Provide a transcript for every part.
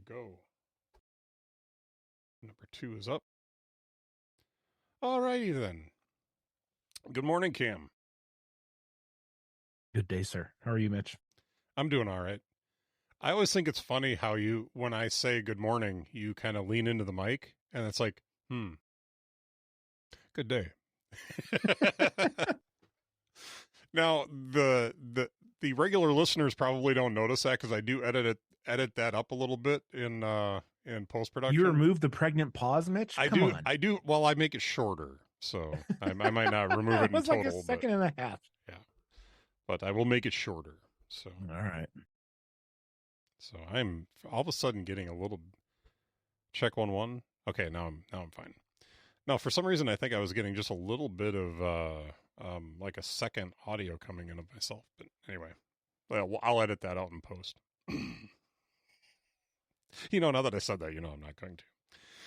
Go. Number 2 is up. All righty then. Good morning, Cam. Good day, sir. How are you, Mitch? I'm doing all right. I always think it's funny how you, when I say good morning, you kind of lean into the mic, and it's like, good day. Now, the regular listeners probably don't notice that because I do edit that up a little bit in post production. You remove the pregnant pause, Mitch? I do. Well, I make it shorter, so I might not remove it in total. Like a second and a half. Yeah, but I will make it shorter. So all right. So I'm all of a sudden getting a little check 1-1. Okay, now I'm fine. Now for some reason I think I was getting just a little bit of like a second audio coming in of myself. But anyway, well, I'll edit that out in post. Now that I said that, I'm not going to.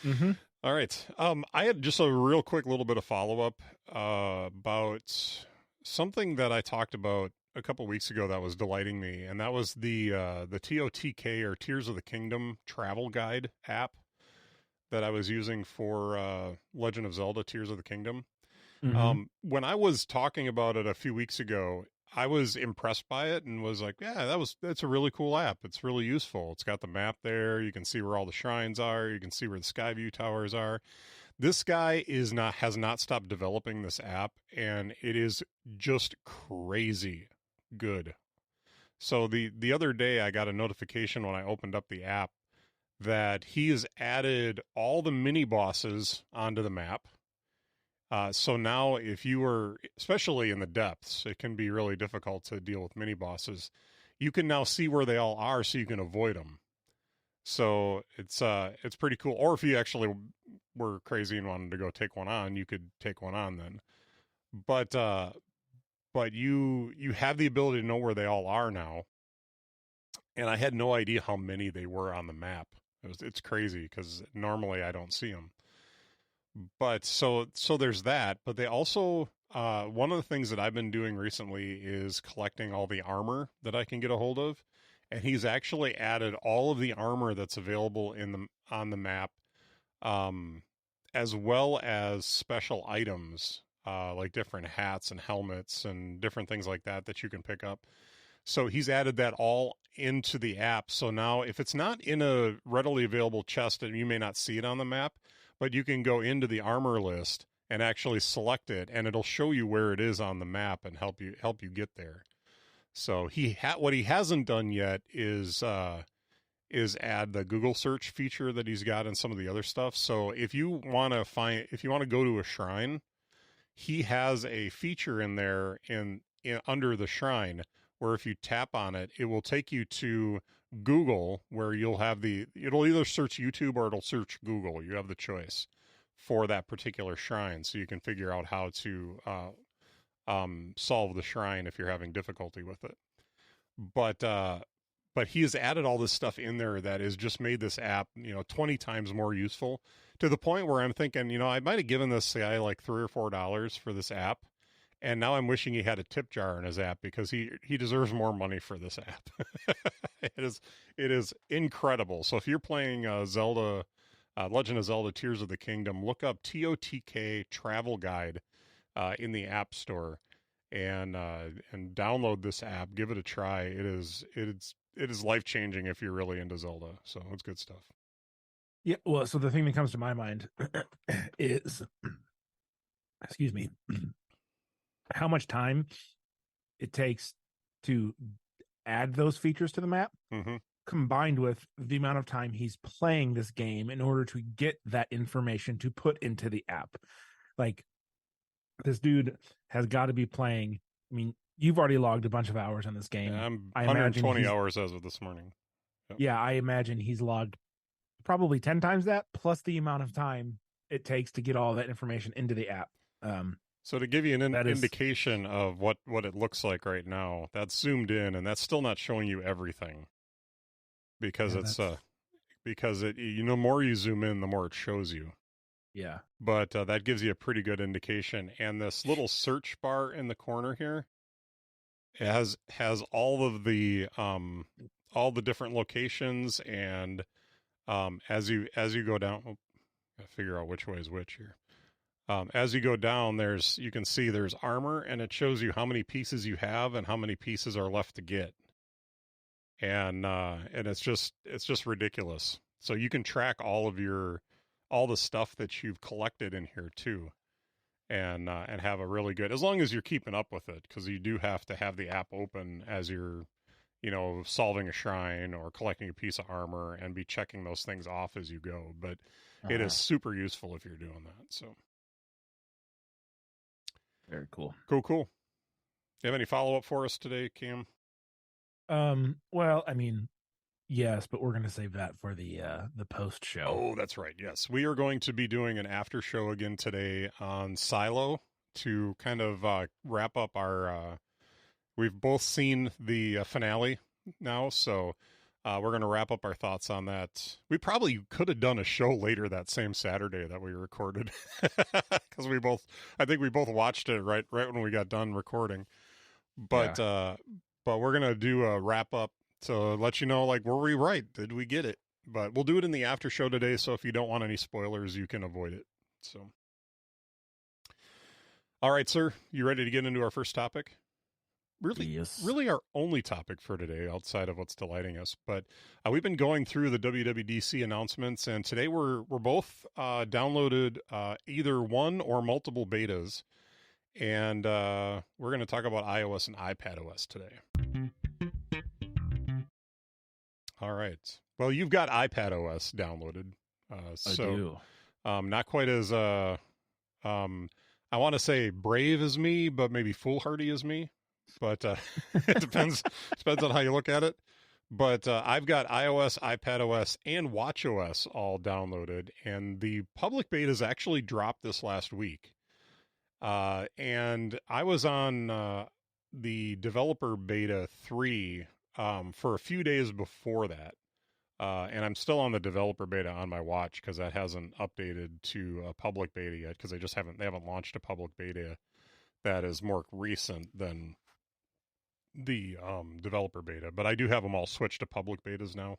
Mm-hmm. All right. I had just a real quick little bit of follow-up about something that I talked about a couple weeks ago that was delighting me, and that was the TOTK, or Tears of the Kingdom travel guide app that I was using for Legend of Zelda Tears of the Kingdom. Mm-hmm. When I was talking about it a few weeks ago, I was impressed by it and was like, yeah, that's a really cool app. It's really useful. It's got the map there. You can see where all the shrines are. You can see where the Skyview towers are. This guy has not stopped developing this app, and it is just crazy good. So the other day I got a notification when I opened up the app that he has added all the mini bosses onto the map. So now if you were, especially in the depths, it can be really difficult to deal with mini bosses. You can now see where they all are so you can avoid them. So it's pretty cool. Or if you actually were crazy and wanted to go take one on, you could take one on then. But you have the ability to know where they all are now. And I had no idea how many they were on the map. It's crazy because normally I don't see them. But so there's that. But they also, one of the things that I've been doing recently is collecting all the armor that I can get a hold of. And he's actually added all of the armor that's available on the map, as well as special items, like different hats and helmets and different things like that you can pick up. So he's added that all into the app. So now if it's not in a readily available chest, and you may not see it on the map, but you can go into the armor list and actually select it, and it'll show you where it is on the map and help you get there. So what he hasn't done yet is add the Google search feature that he's got and some of the other stuff. So if you want to go to a shrine, he has a feature in there in under the shrine where if you tap on it, it will take you to Google, where it'll either search YouTube or it'll search Google. You have the choice for that particular shrine, so you can figure out how to solve the shrine if you're having difficulty with it. But he has added all this stuff in there that has just made this app 20 times more useful, to the point where I'm thinking, I might have given this guy like $3 or $4 for this app, and now I'm wishing he had a tip jar in his app, because he deserves more money for this app. It is incredible. So if you're playing Zelda, Legend of Zelda Tears of the Kingdom, look up TOTK Travel Guide in the App Store, and download this app. Give it a try. It is life changing if you're really into Zelda. So it's good stuff. Yeah. Well, so the thing that comes to my mind is, excuse me, how much time it takes to add those features to the map, combined with the amount of time he's playing this game in order to get that information to put into the app. Like, this dude has got to be playing. I mean, you've already logged a bunch of hours on this game. Yeah, I'm 120 hours as of this morning. Yep. Yeah, I imagine he's logged probably 10 times that, plus the amount of time it takes to get all that information into the app. So to give you an indication of what it looks like right now, that's zoomed in, and that's still not showing you everything, because the more you zoom in, the more it shows you. Yeah. But that gives you a pretty good indication. And this little search bar in the corner here has all of the different locations and As you go down, gotta figure out which way is which here. As you go down, you can see there's armor, and it shows you how many pieces you have and how many pieces are left to get. And it's just ridiculous. So you can track all the stuff that you've collected in here too, and have a really good, as long as you're keeping up with it, because you do have to have the app open as you're solving a shrine or collecting a piece of armor, and be checking those things off as you go. But it is super useful if you're doing that. So very cool. Cool. You have any follow up for us today, Cam? Well, I mean, yes, but we're going to save that for the post show. Oh, that's right. Yes, we are going to be doing an after show again today on Silo to kind of wrap up our. We've both seen the finale now, so we're going to wrap up our thoughts on that. We probably could have done a show later that same Saturday that we recorded, because I think we both watched it right when we got done recording. But but we're gonna do a wrap up to let you know, like, were we right? Did we get it? But we'll do it in the after show today, so if you don't want any spoilers, you can avoid it. So, all right, sir, you ready to get into our first topic? Really our only topic for today, outside of what's delighting us. But we've been going through the WWDC announcements, and today we're both downloaded either one or multiple betas. And we're going to talk about iOS and iPadOS today. All right. Well, you've got iPadOS downloaded. So I do. Not quite as, I want to say brave as me, but maybe foolhardy as me. But it depends on how you look at it. But I've got iOS, iPadOS, and watchOS all downloaded. And the public betas actually dropped this last week. And I was on the developer beta 3 for a few days before that. And I'm still on the developer beta on my watch because that hasn't updated to a public beta yet, because they haven't launched a public beta that is more recent than the developer beta. But I do have them all switched to public betas now.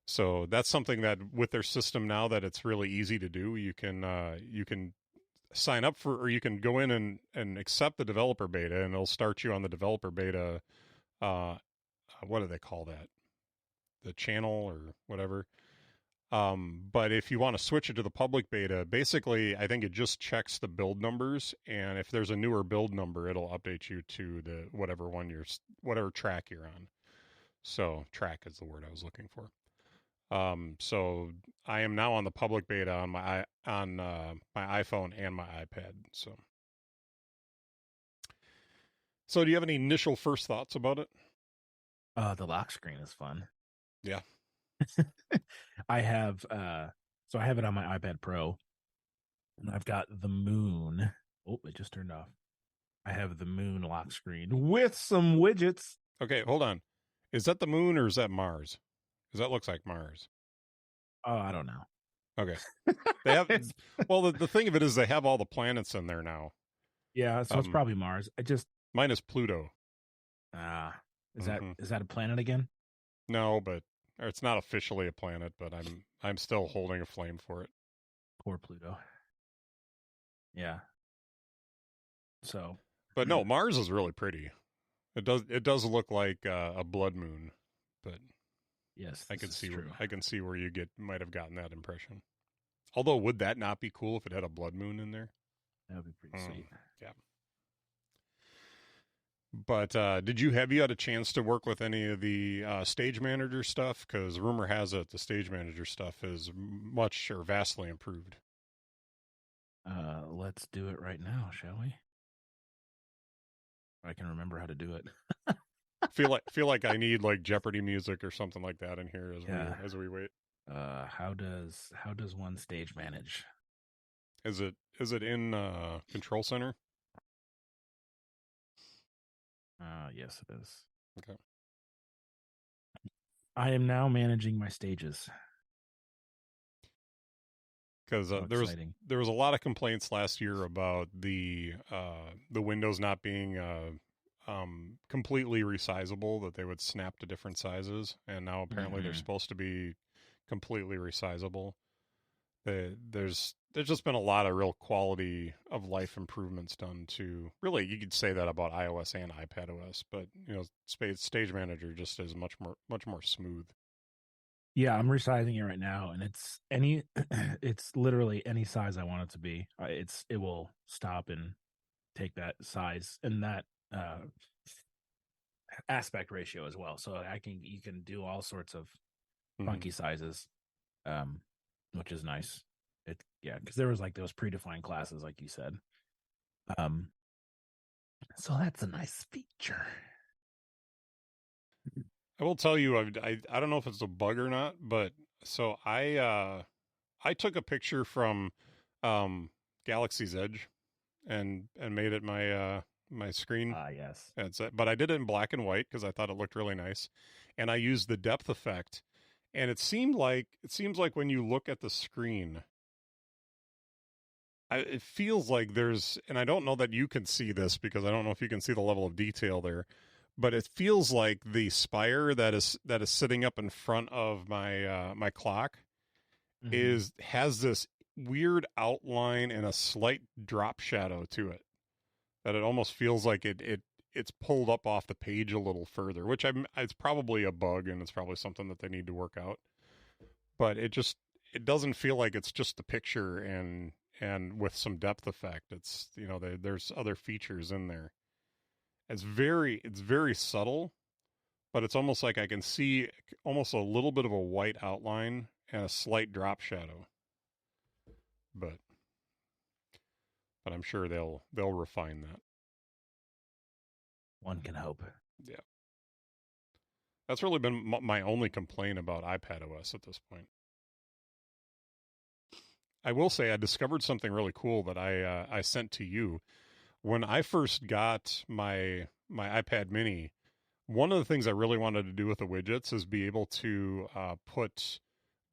So that's something that with their system now, that it's really easy to do. You can sign up for, or you can go in and accept the developer beta, and it'll start you on the developer beta. What do they call that? The channel or whatever. But if you want to switch it to the public beta, basically, I think it just checks the build numbers, and if there's a newer build number, it'll update you to the whatever track you're on. So track is the word I was looking for. So I am now on the public beta on my iPhone and my iPad. So do you have any initial first thoughts about it? The lock screen is fun. Yeah. I have it on my iPad Pro, and I've got the moon. Oh, it just turned off. I have the moon lock screen with some widgets. Okay, hold on. Is that the moon or is that Mars? Because that looks like Mars. Oh, I don't know. Okay. They have well, the thing of it is they have all the planets in there now. Yeah, so it's probably Mars. Minus Pluto. Is that a planet again? No, but it's not officially a planet, but I'm still holding a flame for it. Poor Pluto. Yeah. So, but no, Mars is really pretty. It does look like a blood moon, but yes, I can see where you might have gotten that impression. Although, would that not be cool if it had a blood moon in there? That would be pretty sweet. Yeah. But have you had a chance to work with any of the Stage Manager stuff? Because rumor has it the Stage Manager stuff is much or vastly improved. Let's do it right now, shall we? I can remember how to do it. feel like I need like Jeopardy music or something like that in here as we wait. How does one stage manage? Is it in Control Center? Yes, it is. Okay. I am now managing my stages. Because there was a lot of complaints last year about the windows not being completely resizable, that they would snap to different sizes, and now apparently they're supposed to be completely resizable. There's just been a lot of real quality of life improvements done to, really, you could say that about iOS and iPadOS, but Stage Manager just is much more smooth. Yeah, I'm resizing it right now, and it's literally any size I want it to be. It will stop and take that size and that aspect ratio as well. So you can do all sorts of funky sizes, which is nice. Because there was like those predefined classes, like you said. So that's a nice feature. I will tell you, I don't know if it's a bug or not, but so I took a picture from Galaxy's Edge and made it my screen. Yes. But I did it in black and white because I thought it looked really nice, and I used the depth effect, and it seems like when you look at the screen, it feels like there's, and I don't know that you can see this because I don't know if you can see the level of detail there, but it feels like the spire that is sitting up in front of my my clock has this weird outline and a slight drop shadow to it, that it almost feels like it's pulled up off the page a little further, which it's probably a bug and it's probably something that they need to work out. But it doesn't feel like it's just the picture and with some depth effect. It's, there's other features in there. It's very subtle, but it's almost like I can see almost a little bit of a white outline and a slight drop shadow. But I'm sure they'll refine that. One can hope. Yeah. That's really been my only complaint about iPadOS at this point. I will say I discovered something really cool that I sent to you. When I first got my iPad mini, one of the things I really wanted to do with the widgets is be able to put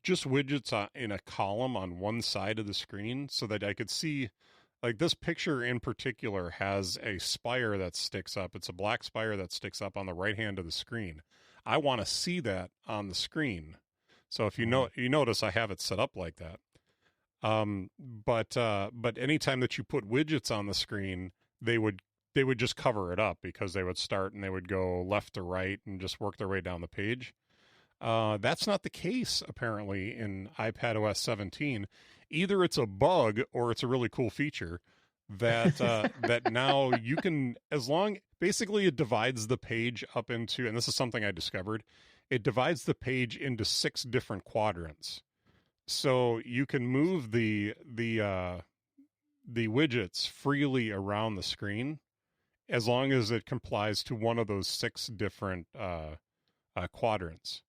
just widgets in a column on one side of the screen so that I could see, like this picture in particular has a spire that sticks up. It's a black spire that sticks up on the right hand of the screen. I want to see that on the screen. So if you notice, I have it set up like that. But anytime that you put widgets on the screen, they would just cover it up because they would start and they would go left to right and just work their way down the page. That's not the case apparently in iPadOS 17. Either it's a bug or it's a really cool feature that that now you can, basically it divides the page up into, and this is something I discovered, it divides the page into 6 different quadrants. So you can move the widgets freely around the screen as long as it complies to one of those 6 different quadrants.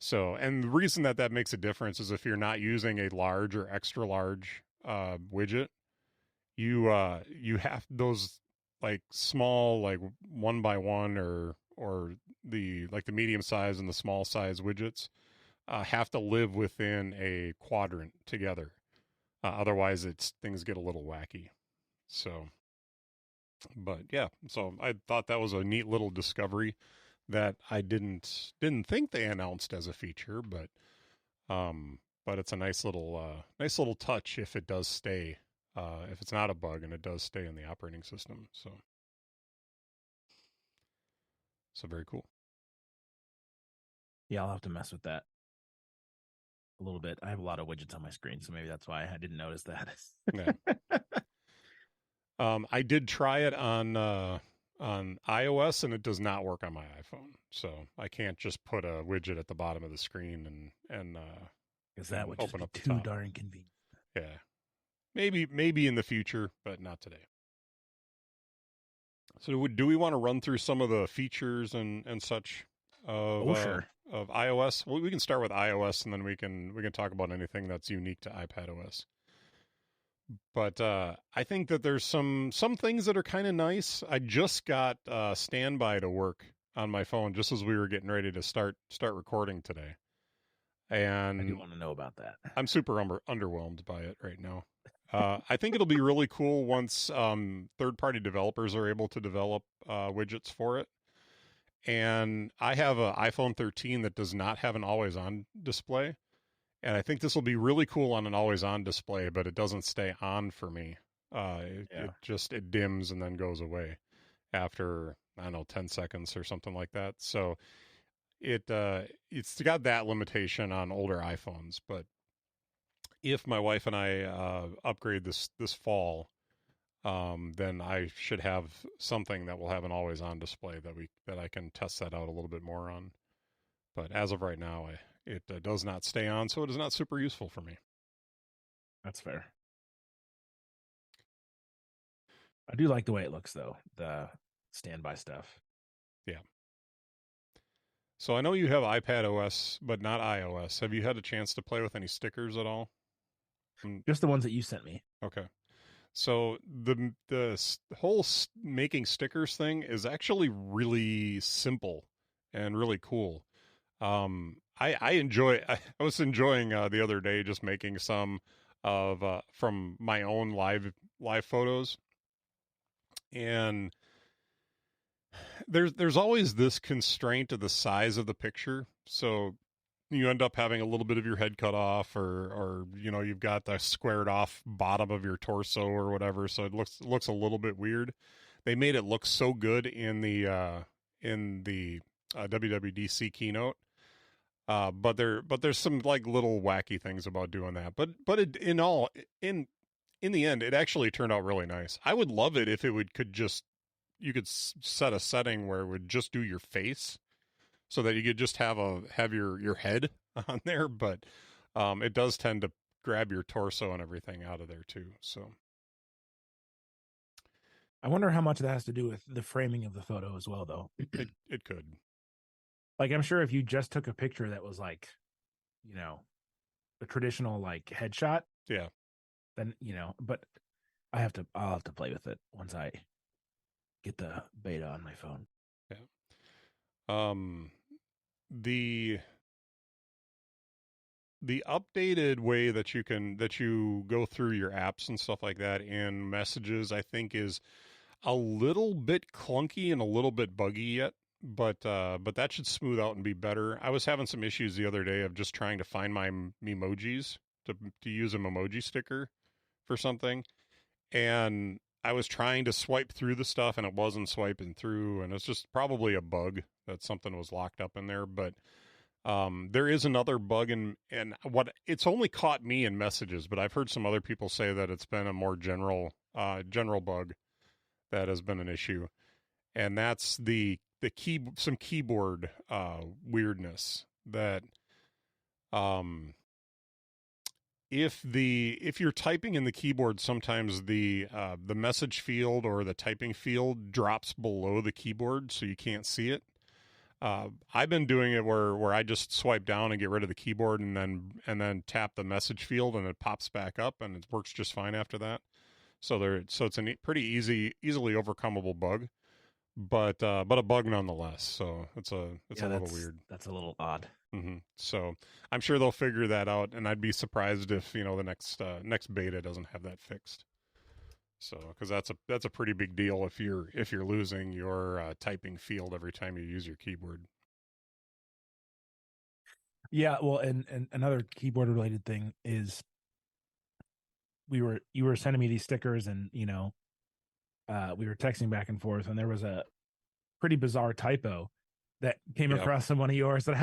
So, and the reason that makes a difference is if you're not using a large or extra large widget, you have those like small, like 1 by 1 or the medium size and the small size widgets have to live within a quadrant together. Otherwise, things get a little wacky. So, but yeah, so I thought that was a neat little discovery that I didn't think they announced as a feature, but it's a nice little touch if it does stay, if it's not a bug and it does stay in the operating system. So very cool. Yeah, I'll have to mess with that a little bit. I have a lot of widgets on my screen, so maybe that's why I didn't notice that. Yeah. I did try it on iOS, and it does not work on my iPhone. So I can't just put a widget at the bottom of the screen and because that would open just up be the too top. darn convenient. Yeah, maybe in the future, but not today. So do we want to run through some of the features and such of sure. Of iOS? Well, we can start with iOS, and then we can talk about anything that's unique to iPadOS. But I think that there's some things that are kind of nice. I just got Standby to work on my phone just as we were getting ready to start recording today. And I do want to know about that. I'm super underwhelmed by it right now. I think it'll be really cool once third-party developers are able to develop widgets for it. And I have an iPhone 13 that does not have an always-on display. And I think this will be really cool on an always on display, but it doesn't stay on for me. It just, it dims and then goes away after, I don't know, 10 seconds or something like that. So it's got that limitation on older iPhones. But if my wife and I upgrade this fall, then I should have something that will have an always on display that I can test that out a little bit more on. But as of right now, it does not stay on, so it is not super useful for me. That's fair. I do like the way it looks, though, the standby stuff. Yeah. So I know you have iPad OS, but not iOS. Have you had a chance to play with any stickers at all? Just the ones that you sent me. Okay. So the whole making stickers thing is actually really simple and really cool. I enjoy. I was enjoying the other day just making some of from my own live photos, and there's always this constraint of the size of the picture. So you end up having a little bit of your head cut off, or you've got the squared off bottom of your torso or whatever. So it looks a little bit weird. They made it look so good in the WWDC keynote. But there's some like little wacky things about doing that. But in the end, it actually turned out really nice. I would love it if it you could set a setting where it would just do your face, so that you could just have your head on there. But it does tend to grab your torso and everything out of there too. So I wonder how much that has to do with the framing of the photo as well, though. It could. Like, I'm sure if you just took a picture that was like, a traditional like headshot, yeah, then but I'll have to play with it once I get the beta on my phone. Yeah. The updated way that you go through your apps and stuff like that in Messages, I think, is a little bit clunky and a little bit buggy yet. But that should smooth out and be better. I was having some issues the other day of just trying to find my emojis to use a emoji sticker for something, and I was trying to swipe through the stuff and it wasn't swiping through, and it's just probably a bug that something was locked up in there. But there is another bug, and what it's only caught me in Messages, but I've heard some other people say that it's been a more general bug that has been an issue, and that's some keyboard weirdness that if you're typing in the keyboard, sometimes the message field or the typing field drops below the keyboard, so you can't see it. I've been doing it where I just swipe down and get rid of the keyboard, and then tap the message field, and it pops back up, and it works just fine after that. So it's a pretty easily overcomable bug, but a bug nonetheless. So it's a little weird. That's a little odd. Mm-hmm. So I'm sure they'll figure that out, and I'd be surprised if the next beta doesn't have that fixed. So because that's a pretty big deal if you're losing your typing field every time you use your keyboard. Yeah, well, and another keyboard related thing is you were sending me these stickers, and we were texting back and forth, and there was a pretty bizarre typo that came across in one of yours that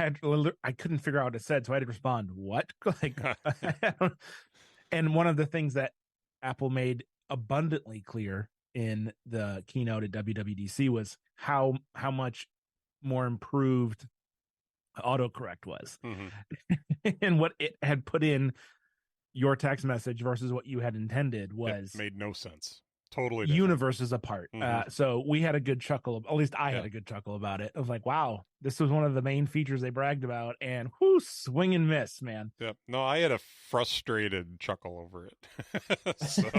I couldn't figure out what it said, so I had to respond, "What?" Like, and one of the things that Apple made abundantly clear in the keynote at WWDC was how much more improved autocorrect was, and what it had put in your text message versus what you had intended was it made no sense. Totally universes apart. So we had a good chuckle. At least I had a good chuckle about it. I was like, wow, this was one of the main features they bragged about, and swing and miss, man. Yep. No, I had a frustrated chuckle over it. So,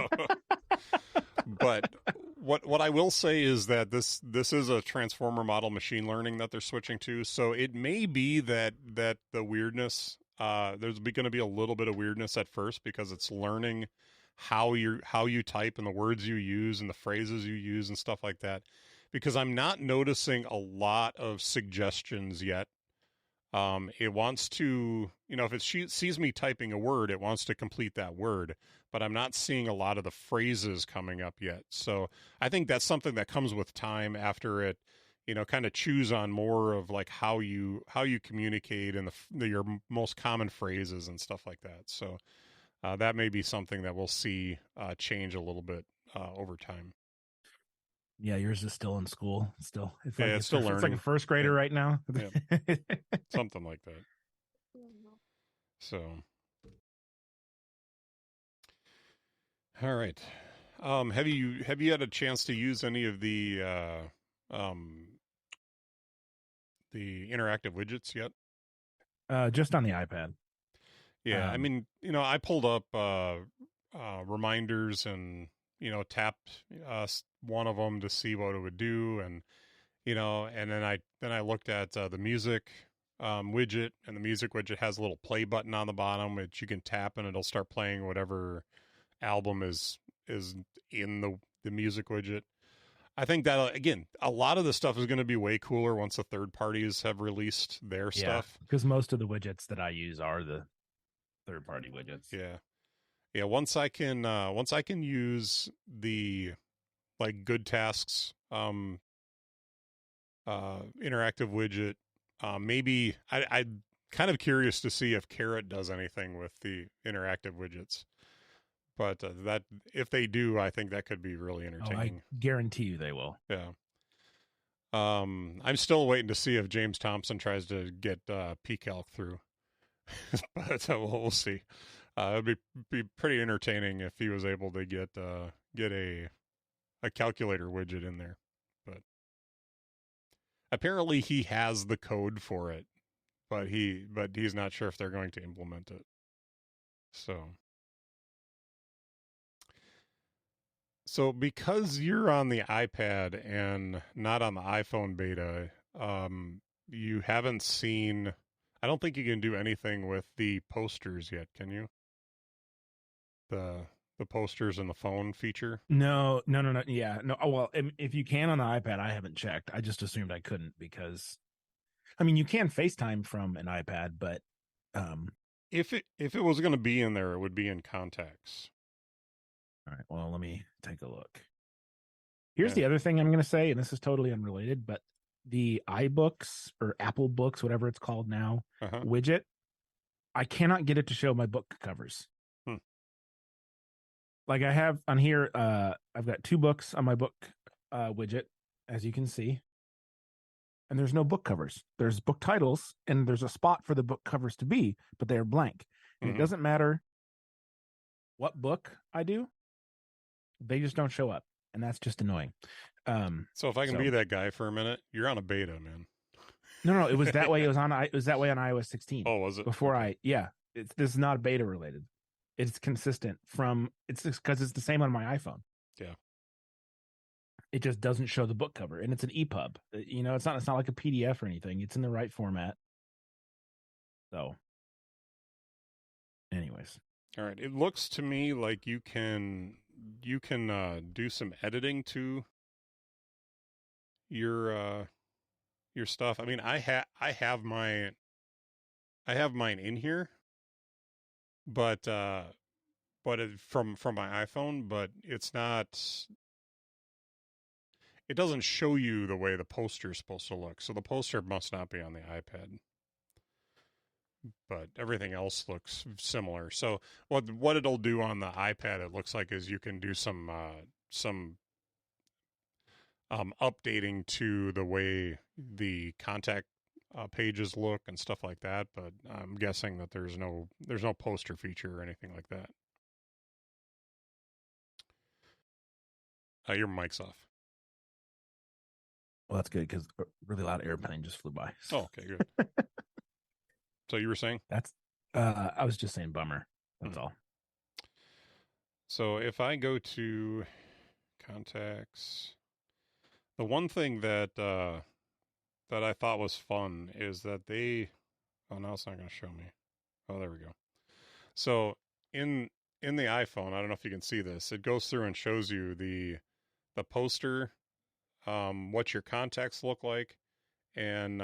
but what I will say is that this is a transformer model machine learning that they're switching to. So it may be that the weirdness, there's going to be a little bit of weirdness at first because it's learning how you type and the words you use and the phrases you use and stuff like that, because I'm not noticing a lot of suggestions yet It wants to, if it sees me typing a word, it wants to complete that word, but I'm not seeing a lot of the phrases coming up yet. So I think that's something that comes with time after it, kind of chews on more of like how you communicate and your most common phrases and stuff like that. So that may be something that we'll see change a little bit over time. Yeah, yours is still in school. Still, it's Yeah, like it's still it's like a learning. first grader Yeah. right now. Yeah. Something like that. So, all right. Have you had a chance to use any of um, the interactive widgets yet? Just on the iPad. Yeah, I mean, I pulled up reminders and tapped one of them to see what it would do, and and then I looked at the music widget, and the music widget has a little play button on the bottom which you can tap and it'll start playing whatever album is in the music widget. I think that again, a lot of the stuff is going to be way cooler once the third parties have released their stuff. Because most of the widgets that I use are the third party widgets. Yeah. Yeah, once I can use the like good tasks interactive widget, maybe I'm kind of curious to see if Carrot does anything with the interactive widgets. But that if they do, I think that could be really entertaining. I guarantee you they will. Yeah. I'm still waiting to see if James Thompson tries to get PCalc through, but we'll see. It'd be pretty entertaining if he was able to get a calculator widget in there. But apparently he has the code for it, but he's not sure if they're going to implement it. So because you're on the iPad and not on the iPhone beta, you haven't seen. I don't think you can do anything with the posters yet, can you? The posters and the phone feature. No. Yeah, no. Oh, well, if you can on the iPad, I haven't checked. I just assumed I couldn't because, I mean, you can FaceTime from an iPad, but if it was going to be in there, it would be in contacts. All right. Well, let me take a look. Here's the other thing I'm going to say, and this is totally unrelated, but the iBooks or Apple Books, whatever it's called now, widget, I cannot get it to show my book covers. Like I have on here, I've got 2 books on my book widget, as you can see. And there's no book covers. There's book titles, and there's a spot for the book covers to be, but they are blank. And it doesn't matter what book I do, they just don't show up. And that's just annoying. So if I can be that guy for a minute, you're on a beta, man. No, it was that way. It was that way on iOS 16. Oh, was it? Before this is not beta related. It's consistent it's because it's the same on my iPhone. Yeah. It just doesn't show the book cover, and it's an EPUB. It's not like a PDF or anything. It's in the right format. So, anyways. All right. It looks to me like you can do some editing to your stuff. I mean, I have mine in here, but from my iPhone, but it's not. It doesn't show you the way the poster is supposed to look, so the poster must not be on the iPad. But everything else looks similar. So what it'll do on the iPad, it looks like, is you can do some updating to the way the contact pages look and stuff like that. But I'm guessing that there's no poster feature or anything like that. Your mic's off. Well, that's good because a really loud airplane just flew by. Oh, okay, good. So you were saying? That's I was just saying bummer. That's all. So if I go to contacts, the one thing that I thought was fun is that they now it's not going to show me. Oh, there we go. So in the iPhone, I don't know if you can see this. It goes through and shows you the poster, what your contacts look like, and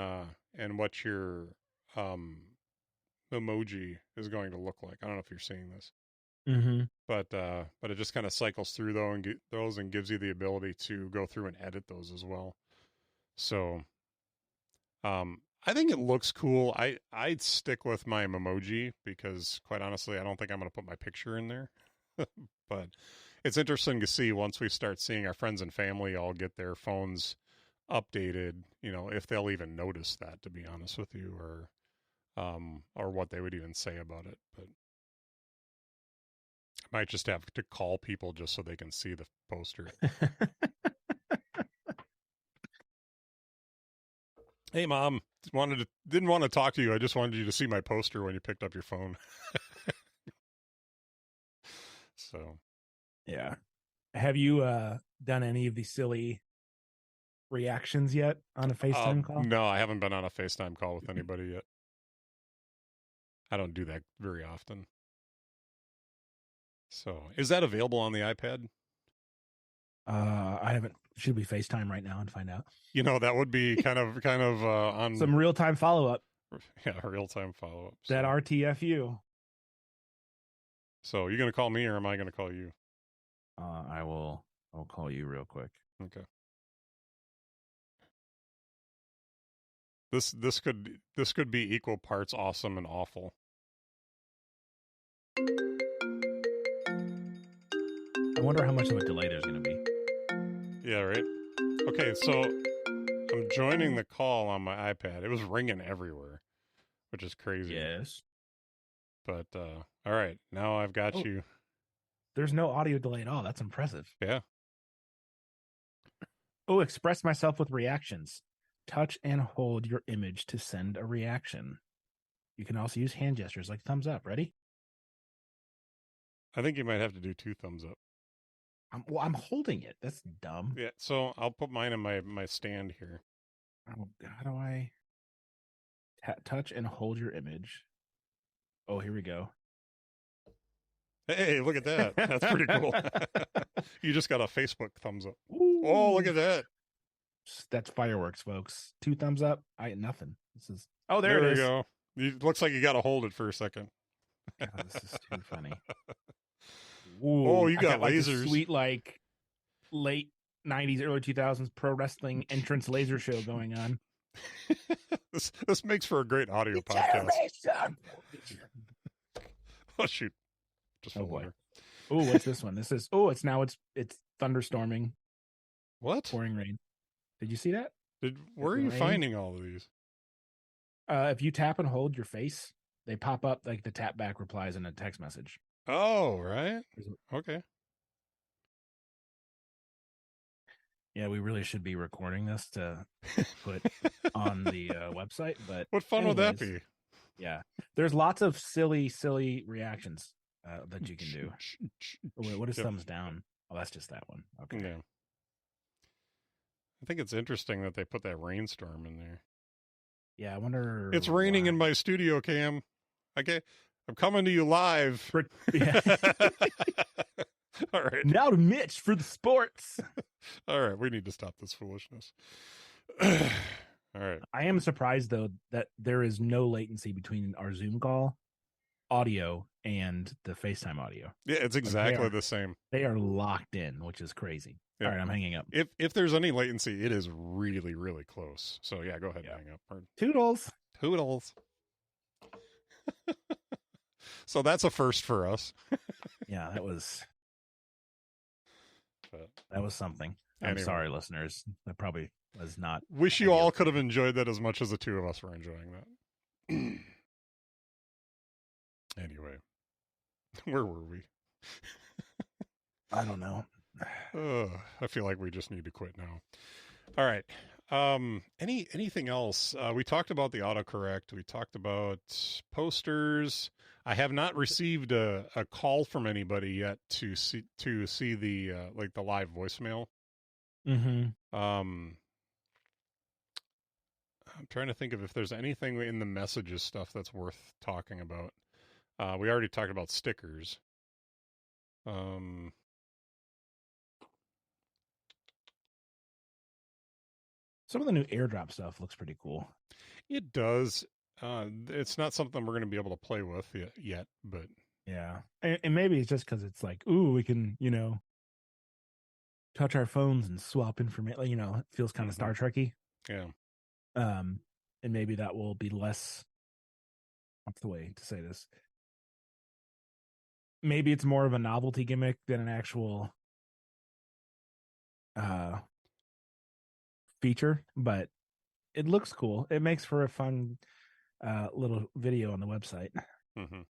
what your emoji is going to look like. I don't know if you're seeing this. Mm-hmm. But it just kind of cycles through those and gives you the ability to go through and edit those as well. So I think it looks cool. I'd stick with my Memoji because quite honestly, I don't think I'm going to put my picture in there. But it's interesting to see once we start seeing our friends and family all get their phones updated, if they'll even notice that, to be honest with you, or what they would even say about it. But I might just have to call people just so they can see the poster. Hey, Mom, didn't want to talk to you. I just wanted you to see my poster when you picked up your phone. So, yeah. Have you done any of these silly reactions yet on a FaceTime call? No, I haven't been on a FaceTime call with anybody yet. I don't do that very often. So, is that available on the iPad? I haven't. Should we FaceTime right now and find out? That would be kind of on some real-time follow-up. Yeah, real-time follow-up. That RTFU. So, you going to call me or am I going to call you? I'll call you real quick. Okay. This could be equal parts awesome and awful. I wonder how much of a delay there's going to be. Yeah, right. Okay, so I'm joining the call on my iPad. It was ringing everywhere, which is crazy. Yes. But all right, now I've got you. There's no audio delay at all. That's impressive. Yeah. Oh, express myself with reactions. Touch and hold your image to send a reaction. You can also use hand gestures like thumbs up. Ready? I think you might have to do 2 thumbs up. I'm holding it. That's dumb. Yeah, so I'll put mine in my stand here. Oh, how do I touch and hold your image? Oh, here we go. Hey, look at that. That's pretty cool. You just got a Facebook thumbs up. Ooh. Oh, look at that. That's fireworks, folks. 2 thumbs up. I get nothing. This is there it is. There we go. It looks like you got to hold it for a second. God, this is too funny. Ooh, oh, you got lasers. Like sweet, like late 90s, early 2000s pro wrestling entrance laser show going on. This makes for a great audio podcast. Oh shoot! Just boy. Oh, what's this one? This is it's thunderstorming. What? Pouring rain. Did you see that? Where are you finding all of these? If you tap and hold your face, they pop up like the tap back replies in a text message. Oh, right. Okay. Yeah, we really should be recording this to put on the website. But what fun would that be? Yeah, there's lots of silly reactions that you can do. Wait, what is thumbs down? Oh, that's just that one. Okay. Yeah. I think it's interesting that they put that rainstorm in there. Yeah, I wonder. It's raining in my studio, Cam. Okay, I'm coming to you live. All right. Now to Mitch for the sports. All right, we need to stop this foolishness. All right. I am surprised though that there is no latency between our Zoom call audio and the FaceTime audio. Yeah, it's exactly the same. They are locked in, which is crazy. Yeah. All right, I'm hanging up. If there's any latency, it is really, really close. So yeah, go ahead and hang up. Toodles. So that's a first for us. Yeah, that was something. Anyway. I'm sorry, listeners. That probably was not. Wish you all could have enjoyed that as much as the two of us were enjoying that. Anyway, where were we? I don't know. I feel like we just need to quit now. All right. Anything else? We talked about the autocorrect. We talked about posters. I have not received a call from anybody yet to see the like the live voicemail. Mm-hmm. I'm trying to think of if there's anything in the messages stuff that's worth talking about. We already talked about stickers. Some of the new AirDrop stuff looks pretty cool. It does. It's not something we're going to be able to play with yet, but Yeah. And maybe it's just because it's like, ooh, we can, touch our phones and swap information. It feels kind of Star Trekky. yeah. And maybe that will be less. What's the way to say this? Maybe it's more of a novelty gimmick than an actual feature, but it looks cool. It makes for a fun little video on the website. Mm-hmm.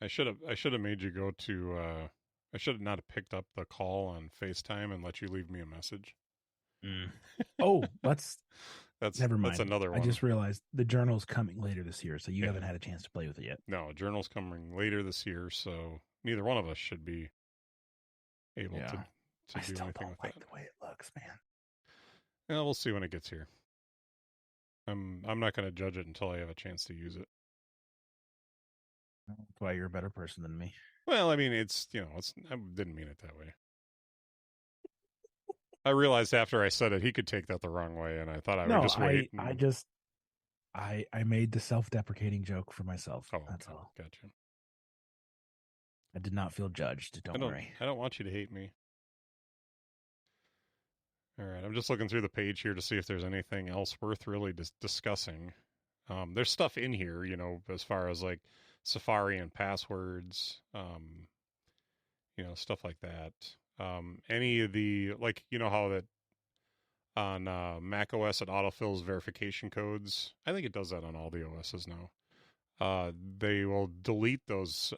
I should have made you go to. I should have not have picked up the call on FaceTime and let you leave me a message. Oh, that's never mind. That's another one. I just realized the journal's coming later this year, so you haven't had a chance to play with it yet. No, journal's coming later this year, so neither one of us should be able to do anything with like that. The way it looks, man. Yeah, we'll see when it gets here. I'm not going to judge it until I have a chance to use it. That's why you're a better person than me. Well, I mean, it's I didn't mean it that way. I realized after I said it, he could take that the wrong way, and I thought I would just wait. I made the self-deprecating joke for myself. Oh, that's all. Gotcha. I did not feel judged. Don't worry. I don't want you to hate me. All right, I'm just looking through the page here to see if there's anything else worth really discussing. There's stuff in here, as far as like Safari and passwords, stuff like that. Any of the, like, how that on Mac OS it autofills verification codes. I think it does that on all the OSs now. They will delete those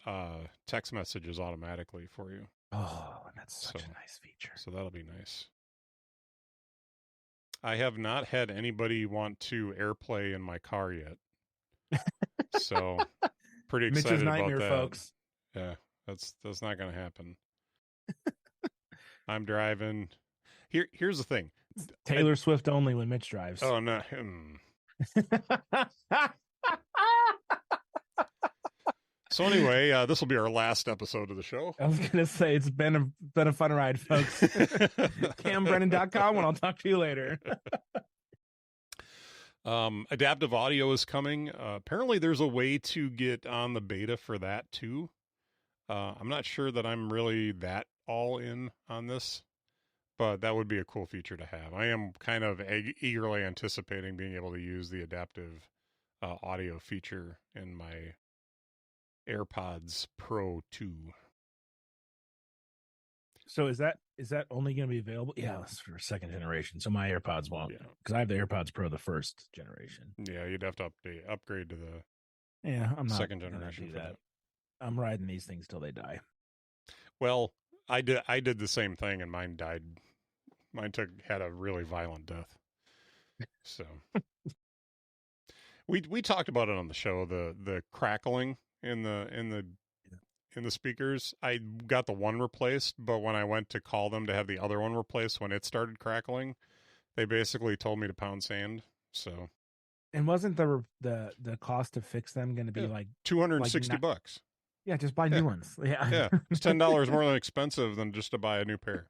text messages automatically for you. Oh, that's such a nice feature. So that'll be nice. I have not had anybody want to AirPlay in my car yet. So pretty excited Mitch's nightmare, about that. Folks. Yeah, that's not going to happen. I'm driving. Here's the thing. Taylor Swift only when Mitch drives. Oh no. So anyway, this will be our last episode of the show. I was gonna say it's been a fun ride, folks. CamBrennan.com, and I'll talk to you later. Adaptive audio is coming. Apparently, there's a way to get on the beta for that too. I'm not sure that I'm really that all in on this, but that would be a cool feature to have. I am kind of eagerly anticipating being able to use the adaptive audio feature in my AirPods Pro 2. So is that only going to be available? Yeah, it's for second generation. So my AirPods won't, because I have the AirPods Pro, the first generation. Yeah, you'd have to upgrade to the I'm not second generation for that. I'm riding these things till they die. Well, I did the same thing, and mine died. Mine had a really violent death. So we talked about it on the show, the crackling in the speakers. I got the one replaced, but when I went to call them to have the other one replaced, when it started crackling, they basically told me to pound sand. So, and wasn't the cost to fix them going to be like $260? Yeah, just buy new ones. Yeah, it's $10 more than expensive than just to buy a new pair.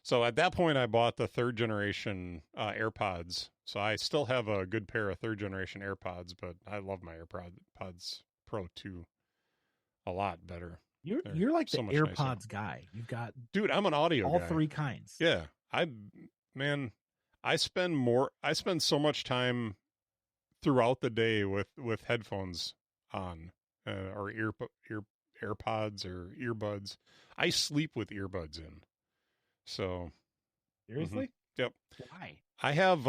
So at that point, I bought the third generation AirPods. So I still have a good pair of third generation AirPods, but I love my AirPods Pro 2 a lot better. You're like the AirPods guy. You've got, dude, I'm an audio all guy. Three kinds. Yeah, I spend so much time throughout the day with headphones on or AirPods or earbuds. I sleep with earbuds in. So seriously? Yep. Why? I have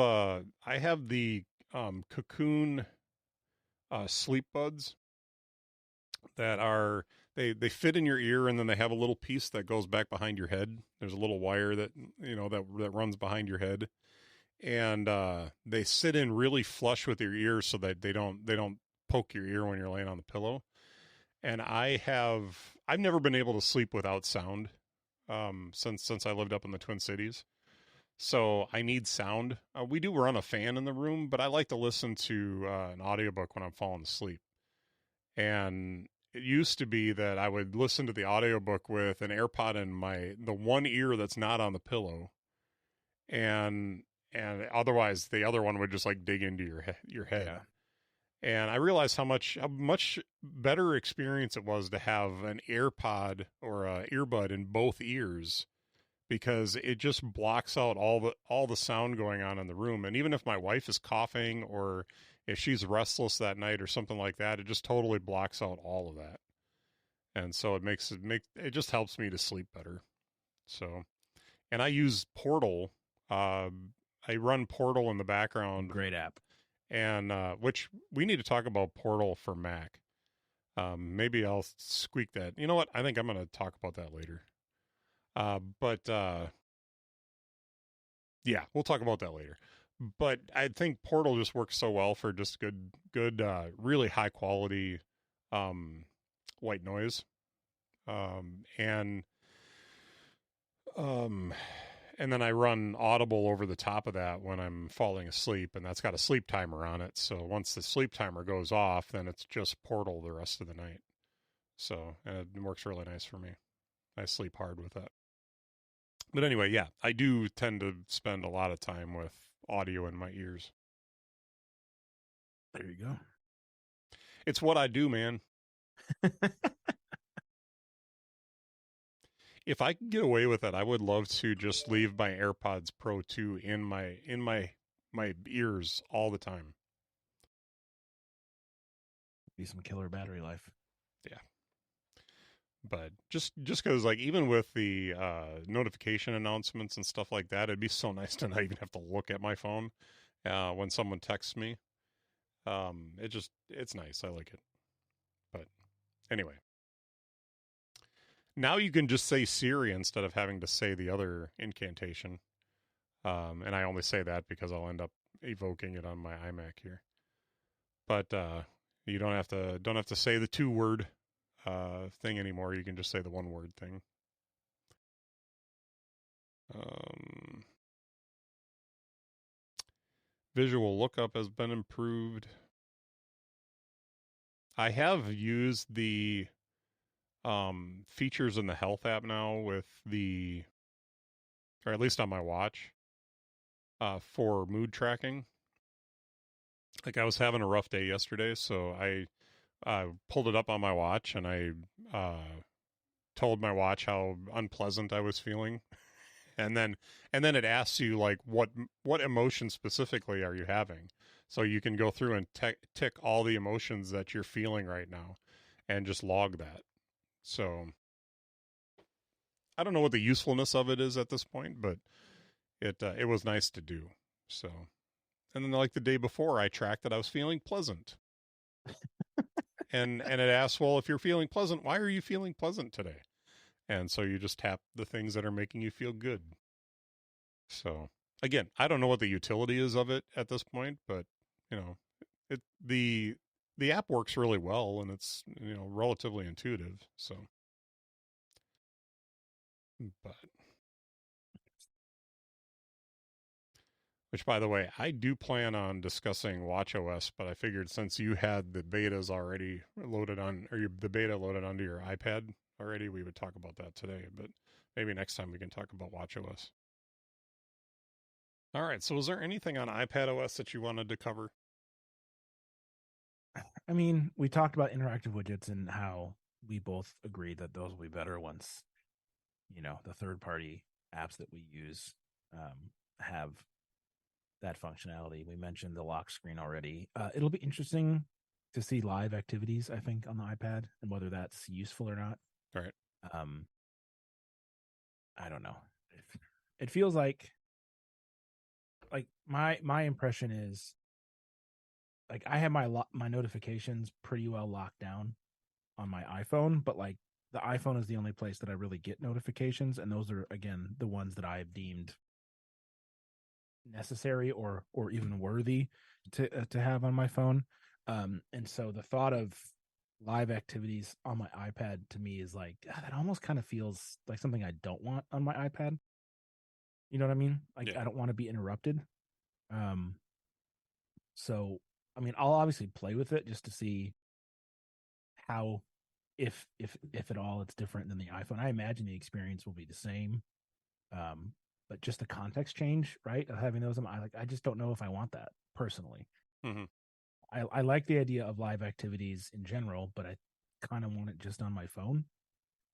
the Cocoon sleep buds that are they fit in your ear, and then they have a little piece that goes back behind your head. There's a little wire that that runs behind your head, and they sit in really flush with your ears so that they don't poke your ear when you're laying on the pillow. And I've never been able to sleep without sound since I lived up in the Twin Cities. So I need sound. We do run a fan in the room, but I like to listen to an audiobook when I'm falling asleep. And it used to be that I would listen to the audiobook with an AirPod in the one ear that's not on the pillow. And and otherwise the other one would just like dig into your head. Yeah. And I realized how much better experience it was to have an AirPod or a earbud in both ears, because it just blocks out all the sound going on in the room. And even if my wife is coughing or if she's restless that night or something like that, it just totally blocks out all of that. And so it just helps me to sleep better. So, and I use Portal. I run Portal in the background. Great app. And which we need to talk about Portal for Mac. Maybe I'll squeak that. You know what? I think I'm going to talk about that later. But yeah, we'll talk about that later. But I think Portal just works so well for just good, really high quality white noise, and then I run Audible over the top of that when I'm falling asleep, and that's got a sleep timer on it. So once the sleep timer goes off, then it's just Portal the rest of the night. So, and it works really nice for me. I sleep hard with that. But anyway, yeah, I do tend to spend a lot of time with audio in my ears. There you go. It's what I do, man. If I could get away with it, I would love to just leave my AirPods Pro 2 in my ears all the time. Be some killer battery life. Yeah. But just because, like, even with the notification announcements and stuff like that, it'd be so nice to not even have to look at my phone when someone texts me. It's nice. I like it. But anyway, now you can just say Siri instead of having to say the other incantation. And I only say that because I'll end up evoking it on my iMac here. But you don't have to say the 2-word thing anymore. You can just say the 1-word thing. Visual lookup has been improved. I have used the features in the health app now with or at least on my watch, for mood tracking. Like, I was having a rough day yesterday, so I pulled it up on my watch, and I told my watch how unpleasant I was feeling. And then it asks you, like, what emotion specifically are you having? So you can go through and tick all the emotions that you're feeling right now and just log that. So I don't know what the usefulness of it is at this point, but it was nice to do. So, and then, like, the day before, I tracked that I was feeling pleasant. and it asks, well, if you're feeling pleasant, why are you feeling pleasant today? And so you just tap the things that are making you feel good. So again, I don't know what the utility is of it at this point, but you know, the app works really well, and it's, relatively intuitive. So, but which, by the way, I do plan on discussing WatchOS, but I figured since you had the betas already loaded on, or the beta loaded onto your iPad already, we would talk about that today. But maybe next time we can talk about WatchOS. All right. So, is there anything on iPadOS that you wanted to cover? I mean, we talked about interactive widgets and how we both agreed that those will be better once, the third-party apps that we use have that functionality. We mentioned the lock screen already. It'll be interesting to see live activities, I think, on the iPad, and whether that's useful or not. Right. I don't know. It feels like my impression is, like, I have my notifications pretty well locked down on my iPhone, but like the iPhone is the only place that I really get notifications, and those are, again, the ones that I've deemed necessary or even worthy to have on my phone. And so the thought of live activities on my iPad to me is like, that almost kind of feels like something I don't want on my iPad. You know what I mean? Like, yeah. I don't want to be interrupted. So I mean, I'll obviously play with it just to see how, if at all, it's different than the iPhone. I imagine the experience will be the same. but just the context change, right? Of having those, I just don't know if I want that personally. Mm-hmm. I like the idea of live activities in general, but I kind of want it just on my phone,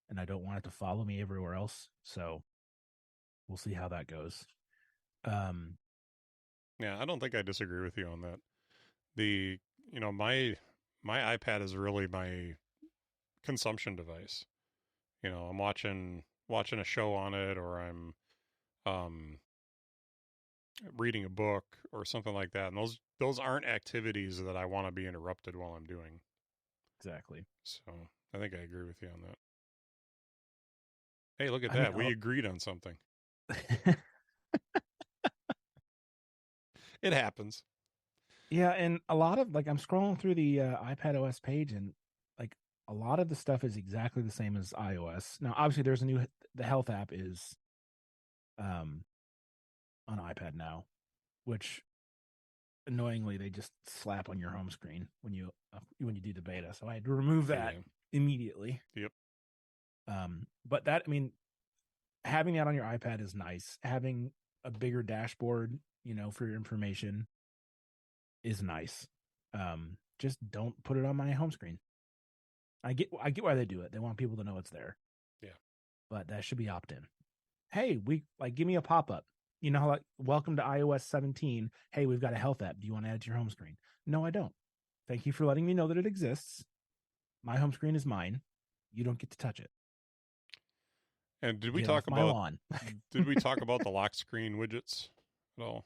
and I don't want it to follow me everywhere else. So we'll see how that goes. Yeah, I don't think I disagree with you on that. The my iPad is really my consumption device. I'm watching a show on it, or I'm um reading a book or something like that. And those aren't activities that I want to be interrupted while I'm doing. Exactly. So I think I agree with you on that. Hey, look at I mean, that. We agreed on something. It happens. yeah, and a lot of I'm scrolling through the iPad OS page, and like a lot of the stuff is exactly the same as iOS. Now, obviously, there's the health app is um on iPad now, which annoyingly they just slap on your home screen when you do the beta. So I had to remove that immediately. Yep. But that, I mean, having that on your iPad is nice. Having a bigger dashboard, for your information is nice. Just don't put it on my home screen. I get why they do it. They want people to know it's there. Yeah. But that should be opt-in. Hey, give me a pop-up. Welcome to iOS 17. Hey, we've got a health app. Do you want to add it to your home screen? No, I don't. Thank you for letting me know that it exists. My home screen is mine. You don't get to touch it. And did we Get talk off my lawn. Did we talk about the lock screen widgets at all?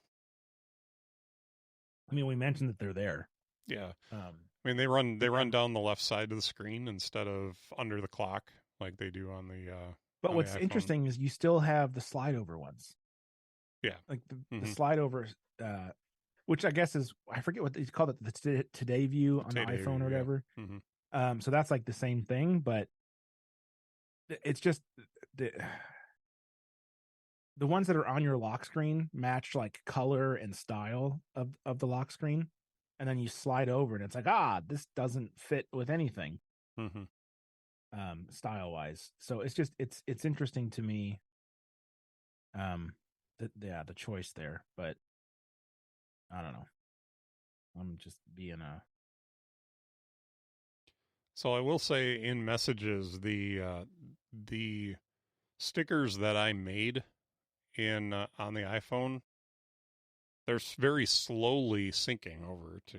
I mean, we mentioned that they're there. Yeah. I mean, they run down the left side of the screen instead of under the clock like they do on the But on what's the iPhone. interesting is you still have the slide over ones. Yeah. Like the slide over, which I guess is, I forget what they call it, the Today View on the iPhone or whatever. Yeah. Mm-hmm. So that's like the same thing, but it's just the ones that are on your lock screen match like color and style of the lock screen. And then you slide over and it's like, this doesn't fit with anything. Mm-hmm. Style wise. So it's interesting to me. The choice there, but I don't know. I'm just being So I will say in messages, the stickers that I made in on the iPhone, they're very slowly syncing over to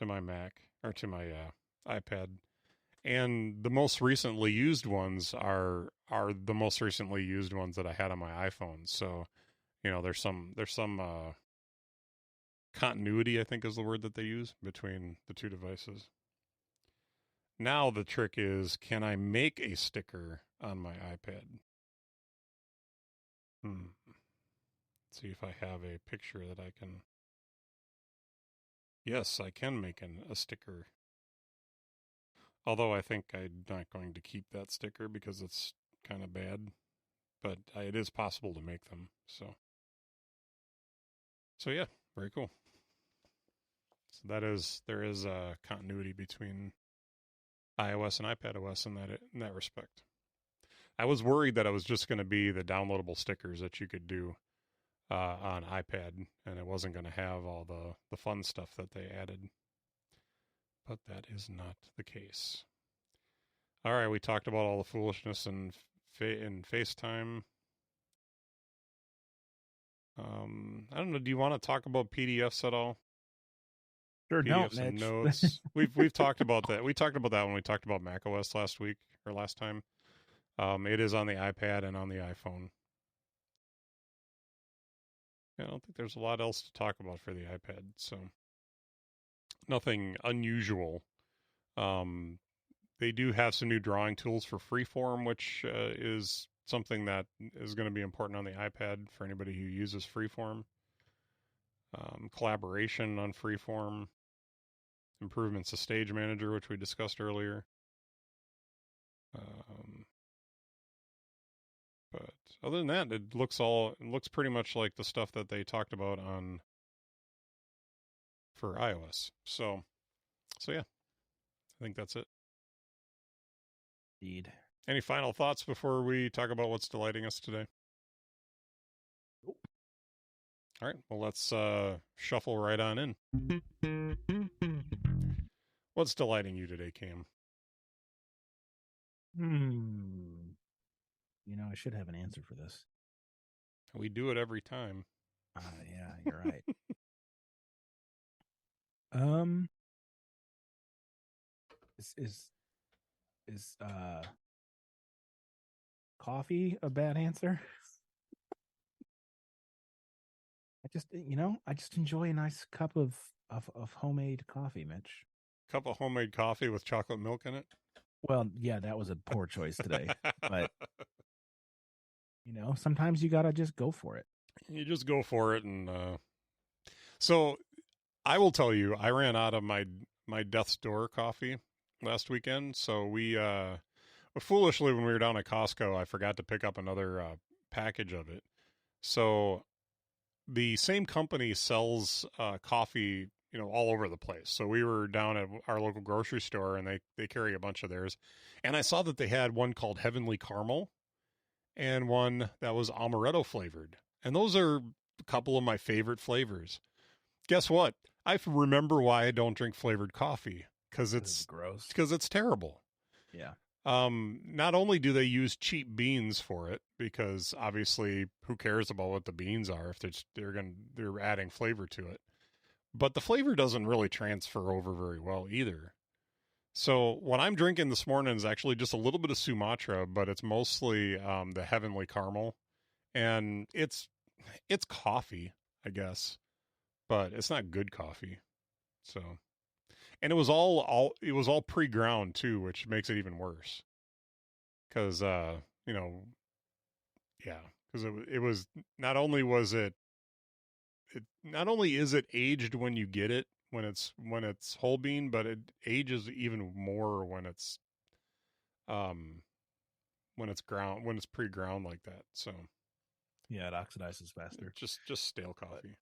my Mac or to my iPad. And the most recently used ones are the most recently used ones that I had on my iPhone. So, there's some continuity, I think is the word that they use, between the two devices. Now the trick is, can I make a sticker on my iPad? Let's see if I have a picture that I can. Yes, I can make a sticker. Although I think I'm not going to keep that sticker because it's kind of bad. But it is possible to make them. So yeah, very cool. So there is a continuity between iOS and iPadOS in that respect. I was worried that it was just going to be the downloadable stickers that you could do on iPad, and it wasn't going to have all the fun stuff that they added. But that is not the case. All right, we talked about all the foolishness in FaceTime. I don't know. Do you want to talk about PDFs at all? Sure, PDFs don't, and Mitch. notes. We've talked about that. We talked about that when we talked about macOS last week or last time. It is on the iPad and on the iPhone. I don't think there's a lot else to talk about for the iPad, so nothing unusual. They do have some new drawing tools for Freeform, which is something that is going to be important on the iPad for anybody who uses Freeform. Collaboration on Freeform. Improvements to Stage Manager, which we discussed earlier. But other than that, it looks pretty much like the stuff that they talked about for iOS. So yeah, I think that's it. Indeed. Any final thoughts before we talk about what's delighting us today? Nope. All right. Well, let's shuffle right on in. What's delighting you today, Cam? I should have an answer for this. We do it every time. Yeah, you're right. Is coffee a bad answer? I just enjoy a nice cup of homemade coffee, Mitch. Cup of homemade coffee with chocolate milk in it. Well, yeah, that was a poor choice today, but sometimes you gotta just go for it. You just go for it, and so I will tell you, I ran out of my Death's Door coffee last weekend. So we foolishly, when we were down at Costco, I forgot to pick up another package of it. So the same company sells coffee, all over the place. So we were down at our local grocery store, and they carry a bunch of theirs. And I saw that they had one called Heavenly Caramel and one that was amaretto flavored. And those are a couple of my favorite flavors. Guess what? I remember why I don't drink flavored coffee, because it's gross. Because it's terrible. Yeah. Not only do they use cheap beans for it, because obviously who cares about what the beans are if they're adding flavor to it, but the flavor doesn't really transfer over very well either. So what I'm drinking this morning is actually just a little bit of Sumatra, but it's mostly the Heavenly Caramel, and it's coffee, I guess, but it's not good coffee. So, and it was all pre-ground too, which makes it even worse. Because yeah, because it was not only is it aged when you get it, when it's whole bean, but it ages even more when it's when it's pre-ground like that. So yeah, it oxidizes faster. Just stale coffee.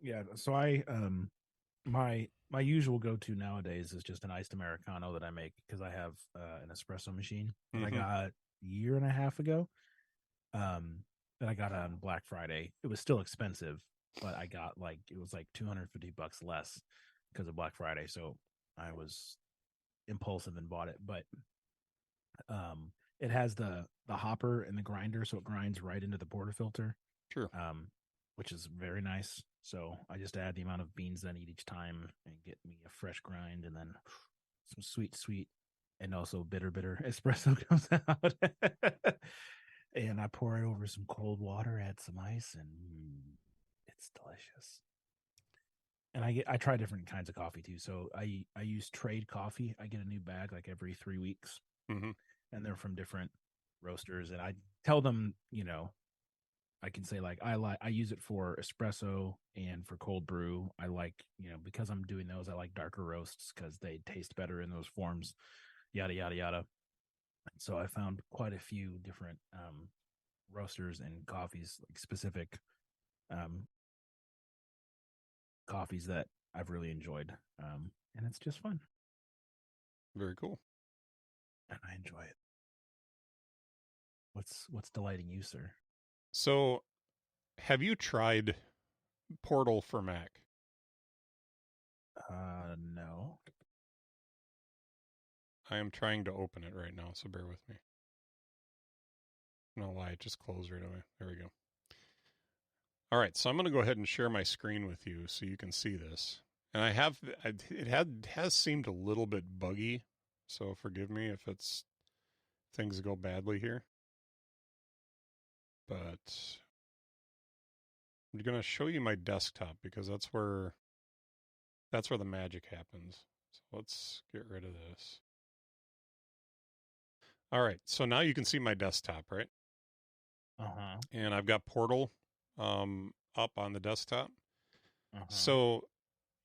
But, yeah, so I my usual go-to nowadays is just an iced Americano that I make because I have an espresso machine that I got a year and a half ago. That I got on Black Friday. It was still expensive, but I got it was like $250 less because of Black Friday. So I was impulsive and bought it. But it has the hopper and the grinder, so it grinds right into the portafilter. Sure. Which is very nice. So I just add the amount of beans that I need each time and get me a fresh grind, and then some sweet, and also bitter espresso comes out. And I pour it over some cold water, add some ice, and it's delicious. And I try different kinds of coffee too. So I use Trade Coffee. I get a new bag like every 3 weeks, and they're from different roasters. And I tell them, I can say I use it for espresso and for cold brew. I like, because I'm doing those, I like darker roasts because they taste better in those forms. Yada yada yada. So I found quite a few different roasters and coffees, like specific coffees that I've really enjoyed, and it's just fun. Very cool, and I enjoy it. What's delighting you, sir? So, have you tried Portal for Mac? No. I am trying to open it right now, so bear with me. I don't know why it just closed right away. There we go. All right, so I'm going to go ahead and share my screen with you so you can see this. And it has seemed a little bit buggy, so forgive me if things go badly here. But I'm going to show you my desktop because that's where the magic happens. So let's get rid of this. All right, so now you can see my desktop, right? And I've got Portal up on the desktop. So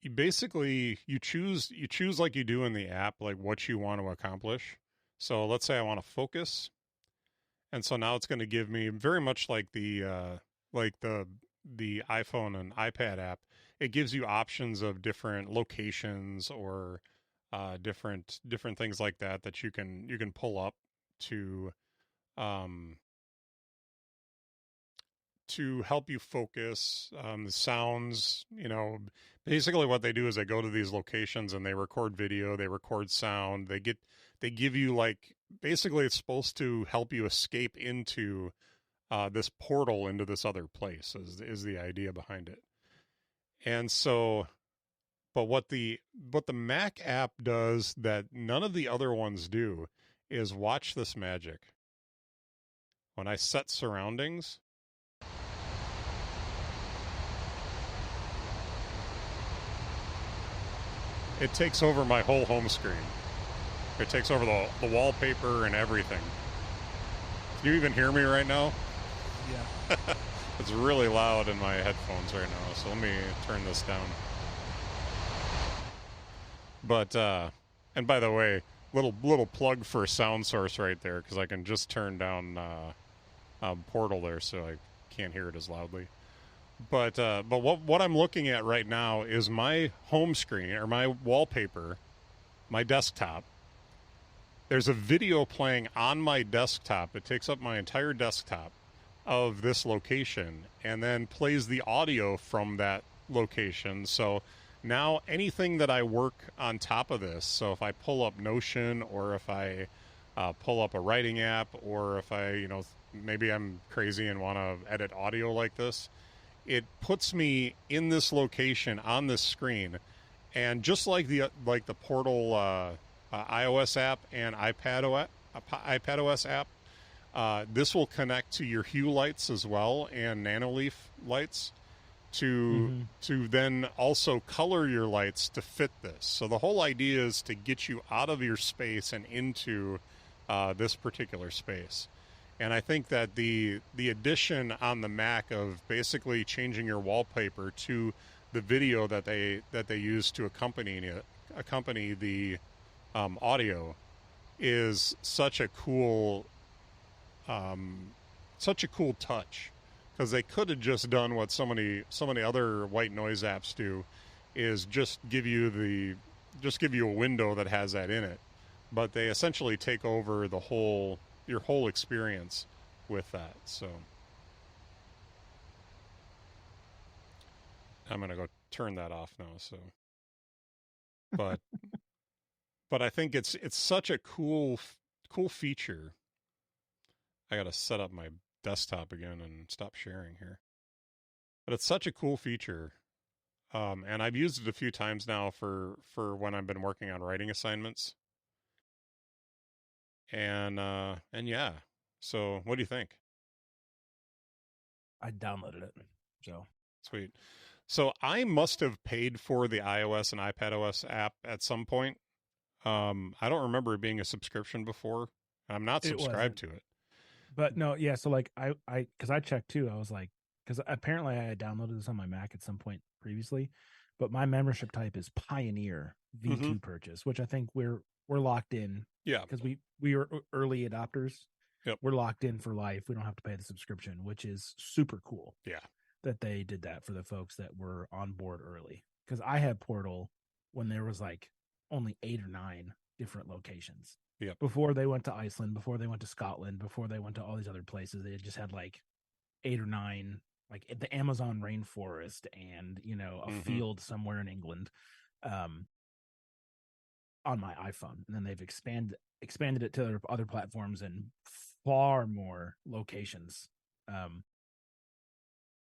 you basically you choose like you do in the app, like what you want to accomplish. So let's say I want to focus, and so now it's going to give me very much like the iPhone and iPad app. It gives you options of different locations or different things like that you can pull up um, to help you focus. The sounds, basically what they do is they go to these locations and they record video, they record sound, they give you like, basically it's supposed to help you escape into this portal into this other place is the idea behind it. And so, but what the Mac app does that none of the other ones do is watch this magic. When I set surroundings, it takes over my whole home screen. It takes over the wallpaper and everything. Can you even hear me right now? Yeah. It's really loud in my headphones right now, so let me turn this down. But, and by the way, little plug for Sound Source right there, because I can just turn down Portal there so I can't hear it as loudly. But what I'm looking at right now is my home screen, or my wallpaper, my desktop. There's a video playing on my desktop. It takes up my entire desktop of this location and then plays the audio from that location. So now anything that I work on top of this, so if I pull up Notion, or if I pull up a writing app, or if I, maybe I'm crazy and want to edit audio like this, it puts me in this location on this screen. And just like the Portal iOS app and iPadOS app, this will connect to your Hue lights as well, and Nanoleaf lights to then also color your lights to fit this. So the whole idea is to get you out of your space and into this particular space. And I think that the addition on the Mac of basically changing your wallpaper to the video that they use to accompany the audio is such a cool touch, because they could have just done what so many other white noise apps do, is just give you a window that has that in it, but they essentially take over your whole experience with that. So I'm gonna go turn that off now. So, but I think it's such a cool feature. I gotta set up my desktop again and stop sharing here. But it's such a cool feature, and I've used it a few times now for when I've been working on writing assignments. And yeah. So what do you think? I downloaded it. So Sweet. So I must have paid for the iOS and iPadOS app at some point. I don't remember it being a subscription before. I'm not subscribed to it. But no, yeah. So like because I checked too. I was like, because apparently I had downloaded this on my Mac at some point previously, but my membership type is Pioneer V2 purchase, which I think we're locked in. Yeah, because we were early adopters. Yep. We're locked in for life. We don't have to pay the subscription, which is super cool. Yeah, that they did that for the folks that were on board early. Because I had Portal when there was like only 8 or 9 different locations. Yeah. Before they went to Iceland, before they went to Scotland, before they went to all these other places, they just had like 8 or 9, like the Amazon rainforest and a field somewhere in England, on my iPhone. And then they've expanded it to other platforms and far more locations.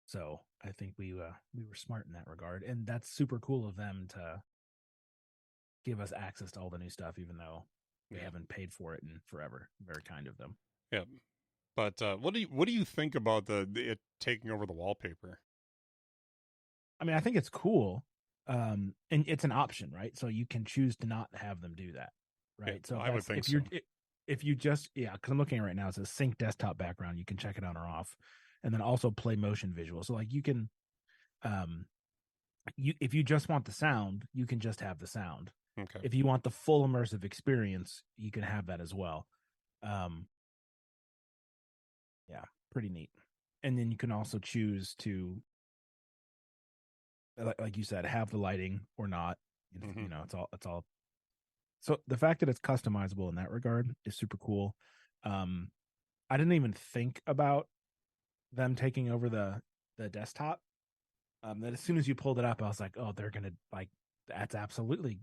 So I think we were smart in that regard, and that's super cool of them to give us access to all the new stuff, even though we haven't paid for it in forever. Very kind of them. Yeah. But what do you think about it taking over the wallpaper? I mean, I think it's cool, and it's an option, right? So you can choose to not have them do that, right? Yeah, so I would think if so. you're if you just because I'm looking at it right now, it says sync desktop background. You can check it on or off, and then also play motion visual. So like you can, if you just want the sound, you can just have the sound. Okay. If you want the full immersive experience, you can have that as well. Yeah, pretty neat. And then you can also choose to, like you said, have the lighting or not. It's all. So the fact that it's customizable in that regard is super cool. I didn't even think about them taking over the desktop. That as soon as you pulled it up, I was like, oh, they're gonna like that's absolutely,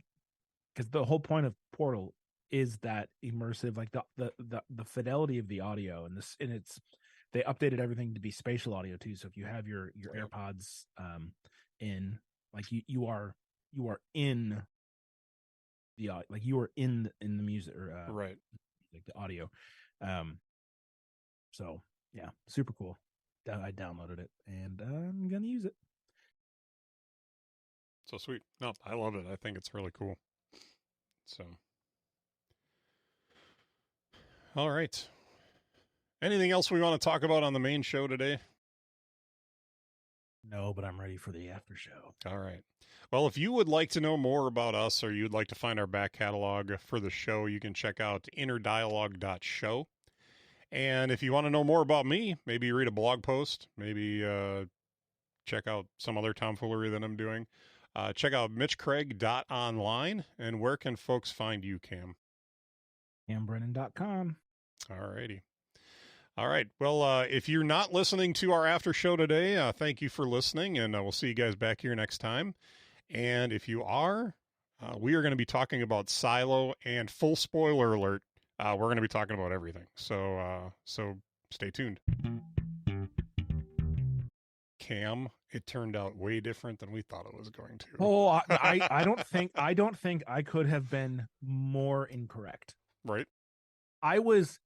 because the whole point of Portal is that immersive, like the fidelity of the audio, and this, and it's, they updated everything to be spatial audio too. So if you have your AirPods in, like you are in the like you are in the music, or Right. like the audio. So yeah, super cool. I downloaded it and I'm gonna use it. So sweet. No, I love it. I think it's really cool. So, all right. Anything else we want to talk about on the main show today? No, but I'm ready for the after show. All right. Well, if you would like to know more about us, or you'd like to find our back catalog for the show, you can check out innerdialogue.show. And if you want to know more about me, maybe read a blog post, maybe check out some other tomfoolery that I'm doing, check out mitchcraig.online. And where can folks find you, Cam? CamBrennan.com. All righty. All right. Well, if you're not listening to our after show today, thank you for listening, and we'll see you guys back here next time. And if you are, we are going to be talking about Silo, and full spoiler alert, we're going to be talking about everything. So stay tuned. Cam, it turned out way different than we thought it was going to. Oh, I don't think I could have been more incorrect. Right. I was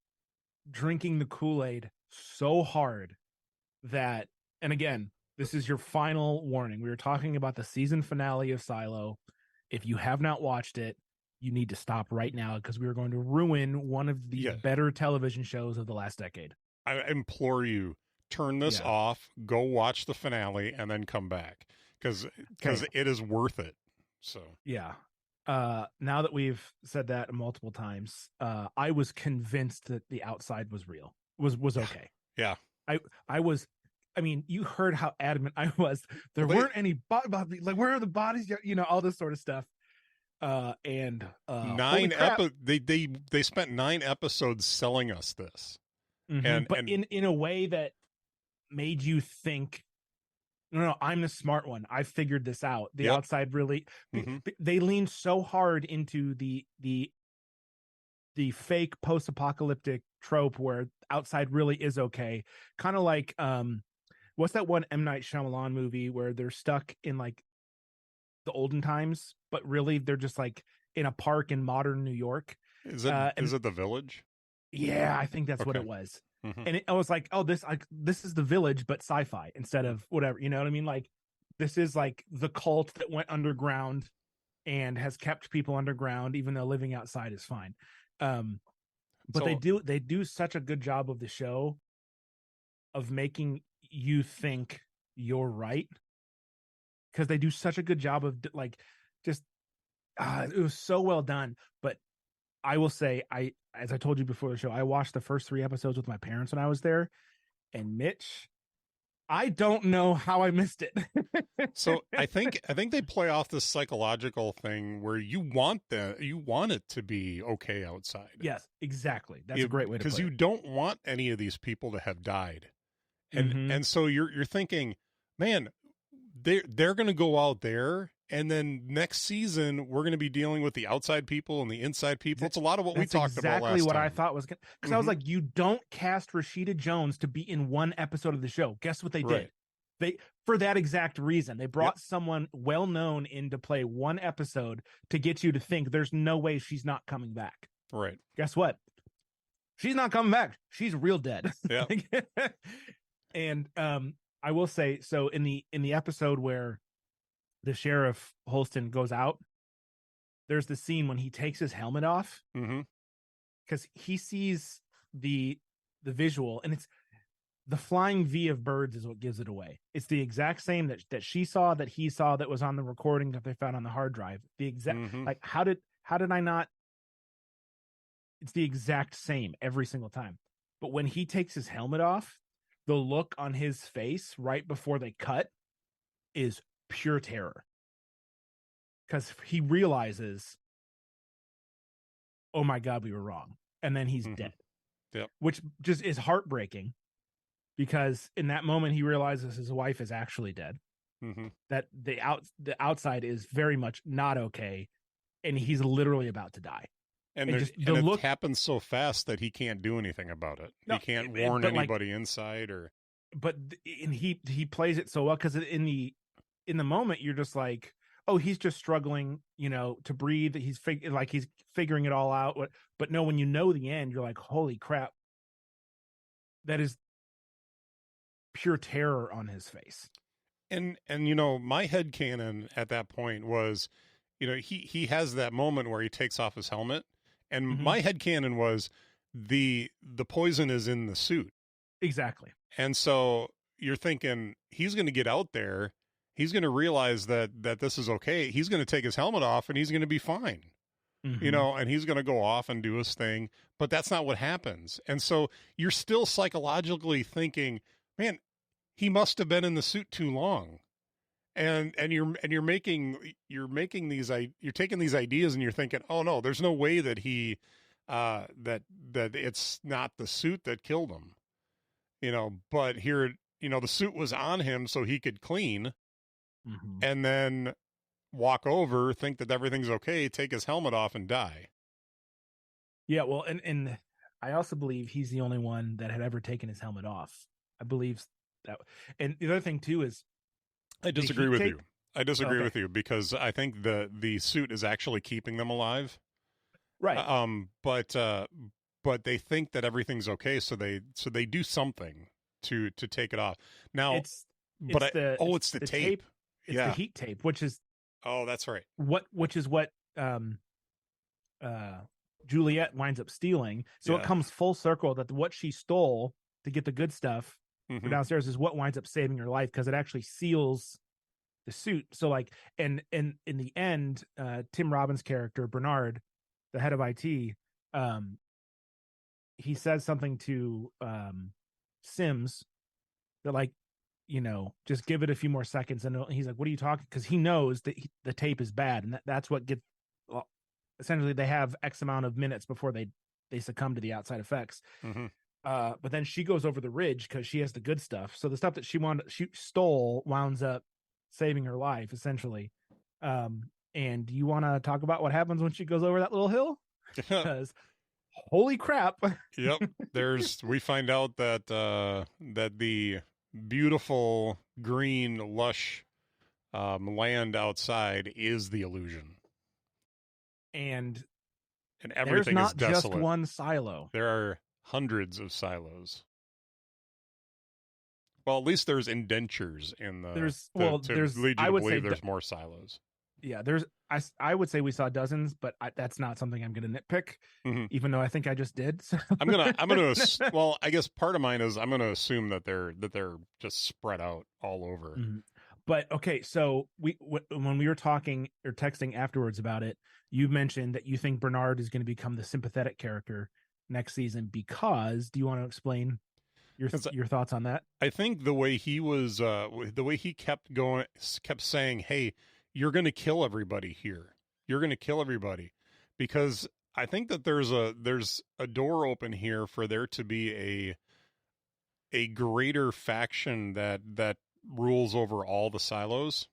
drinking the Kool-Aid so hard that, and again, this is your final warning. We were talking about the season finale of Silo. If you have not watched it, you need to stop right now, because we are going to ruin one of the better television shows of the last decade. I implore you, turn this off, go watch the finale, and then come back, because it is worth it. So yeah. Now that we've said that multiple times, I was convinced that the outside was real, was okay. Yeah. I was, I mean, you heard how adamant I was. There weren't any like, where are the bodies? You know, all this sort of stuff. And 9 they spent 9 episodes selling us this. Mm-hmm. And in a way that made you think, no, I'm the smart one. I figured this out. The outside really, they leaned so hard into the fake post-apocalyptic trope where outside really is okay. Kind of like, what's that one M. Night Shyamalan movie where they're stuck in like the olden times, but really they're just like in a park in modern New York. Is it The Village? Yeah, I think that's what it was. And I was like, oh, this is The Village, but sci-fi instead of whatever, you know what I mean? Like, this is like the cult that went underground and has kept people underground, even though living outside is fine. But they do such a good job of the show of making you think you're right, because they do such a good job of like, just it was so well done. But I will say, as I told you before the show, I watched the first 3 episodes with my parents when I was there, and Mitch, I don't know how I missed it. So I think they play off this psychological thing where you want it to be okay outside. Yes, exactly. That's a great way to put it. Because you don't want any of these people to have died. And so you're thinking, man, they're going to go out there, and then next season we're going to be dealing with the outside people and the inside people. It's a lot of what we talked about last time. Exactly what I thought was, because I was like, you don't cast Rashida Jones to be in one episode of the show. Guess what they did? They, for that exact reason, they brought someone well known in to play one episode to get you to think there's no way she's not coming back. Right. Guess what? She's not coming back. She's real dead. Yeah. And I will say, so in the episode where the sheriff Holston goes out, there's the scene when he takes his helmet off, because he sees the visual, and it's the flying V of birds is what gives it away. It's the exact same that she saw, that he saw, that was on the recording that they found on the hard drive. The exact like, how did I not? It's the exact same every single time. But when he takes his helmet off, the look on his face right before they cut is pure terror, because he realizes, oh my God, we were wrong. And then he's dead. Yep. which just is heartbreaking because in that moment he realizes his wife is actually dead. Mm-hmm. That the outside is very much not okay, and he's literally about to die. And And there, just the and it look, happens so fast that he can't do anything about it. no, He can't warn but like, anybody inside or. but and he plays it so well because in the moment you're just like, oh, he's just struggling, to breathe. He's he's figuring it all out. But no, when you know the end, you're like, holy crap, that is pure terror on his face. And my headcanon at that point was, he has that moment where he takes off his helmet, and Mhm. my headcanon was the poison is in the suit. Exactly. And so you're thinking he's going to get out there, he's going to realize that this is okay. He's going to take his helmet off and he's going to be fine. Mhm. And he's going to go off and do his thing, but that's not what happens. And so you're still psychologically thinking, man, he must have been in the suit too long. And you're making you're taking these ideas and you're thinking, oh no, there's no way that he that it's not the suit that killed him. But here, the suit was on him so he could clean Mhm. and then walk over, think that everything's okay, take his helmet off and die. Yeah, well, and I also believe he's the only one that had ever taken his helmet off. I believe that. And the other thing too is I the disagree heat with tape. you. I disagree Okay, with you because I think the suit is actually keeping them alive. right. But they think that everything's okay, so they do something to take it off. Now, It's but it's the the tape. It's the Yeah. heat tape, which is Oh, that's right. what uh Juliet winds up stealing. So it Yeah. comes full circle that what she stole to get the good stuff for Mm-hmm. downstairs is what winds up saving her life because it actually seals the suit. So like, and in the end, Tim Robbins' character Bernard, the head of IT, um, he says something to Sims that like, just give it a few more seconds, and he's like, "What are you talking?" Because he knows that the tape is bad, and that's what gets. Well, essentially, they have X amount of minutes before they succumb to the outside effects. Mm-hmm. But then she goes over the ridge because she has the good stuff. So the stuff that she stole wounds up saving her life, essentially. And you want to talk about what happens when she goes over that little hill? Because holy crap! Yep. We find out that that the beautiful green lush land outside is the illusion, And and there's everything is not just desolate. one silo. There are hundreds of silos. Well, at least there's indentures in the to lead you I to would say believe there's more silos. yeah, I would say we saw dozens, but that's not something I'm going to nitpick, Mm-hmm. even though I think I just did. So. I'm gonna well, I guess part of mine is I'm gonna assume that they're just spread out all over. Mhm. But okay, so when we were talking or texting afterwards about it, you mentioned that you think Bernard is going to become the sympathetic character next season because do you want to explain your thoughts on that? I think the way he was, the way he kept saying, "Hey, you're going to kill everybody here. You're going to kill everybody," because I think that there's a door open here for there to be a greater faction that rules over all the silos,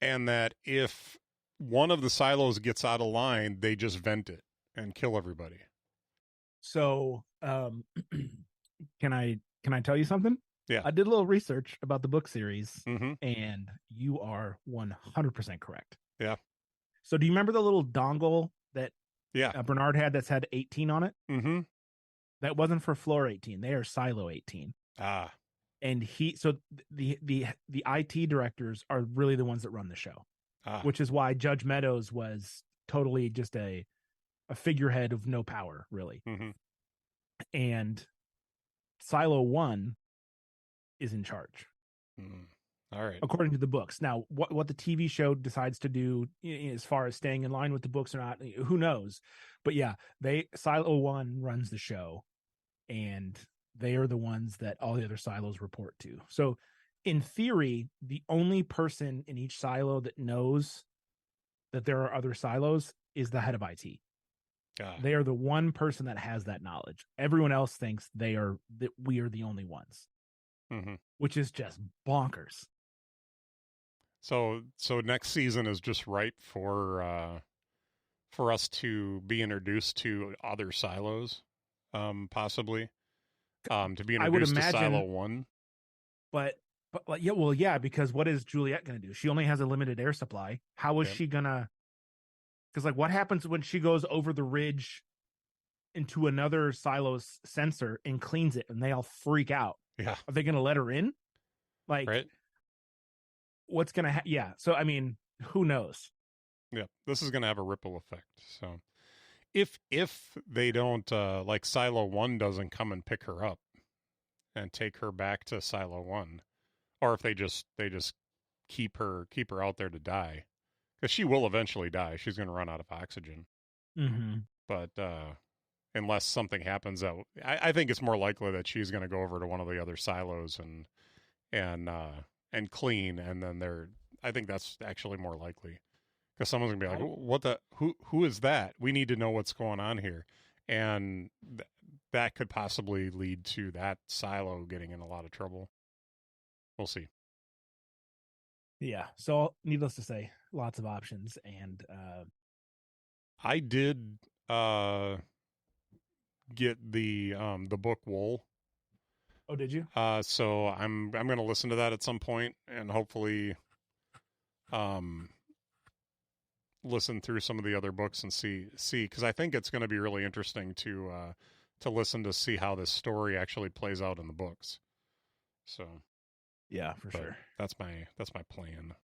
and that if one of the silos gets out of line, they just vent it and kill everybody. So, can I tell you something? Yeah. I did a little research about the book series, Mm-hmm. and you are 100% correct. Yeah. So, do you remember the little dongle that Yeah. Bernard had that's had 18 on it? Mm-hmm. That wasn't for floor 18. They are silo 18. Ah. And the IT directors are really the ones that run the show, which is why Judge Meadows was totally just a figurehead of no power, really. Mm-hmm. And Silo 1 is in charge. Mm. All right. According to the books. Now, what the TV show decides to do as far as staying in line with the books or not, who knows? But yeah, Silo 1 runs the show, and they are the ones that all the other silos report to. So in theory, the only person in each silo that knows that there are other silos is the head of IT. God. They are the one person that has that knowledge. Everyone else thinks that we are the only ones, Mm-hmm. which is just bonkers. So next season is just right for us to be introduced to other silos, possibly, to be I would introduced to imagine, Silo 1. but like, yeah, well, yeah, because what is Juliet going to do? She only has a limited air supply. How is Yep. she gonna? Because like, what happens when she goes over the ridge into another silo's sensor and cleans it, and they all freak out? Yeah. Are they going to let her in? Like, Right. what's going to? Yeah. So I mean, who knows? Yeah. This is going to have a ripple effect. So if they don't like Silo 1 doesn't come and pick her up and take her back to Silo 1, or if they just keep her out there to die, because she will eventually die. She's going to run out of oxygen. Mm-hmm. But unless something happens, that I think it's more likely that she's going to go over to one of the other silos and clean, and then I think that's actually more likely, because someone's going to be like, "What the? Who is that? We need to know what's going on here," and that could possibly lead to that silo getting in a lot of trouble. We'll see. Yeah. So needless to say, lots of options, and I did get the book Wool. oh, did you? So I'm going to listen to that at some point, and hopefully listen through some of the other books and see, because I think it's going to be really interesting to listen to see how this story actually plays out in the books. So Yeah, for sure. That's my plan.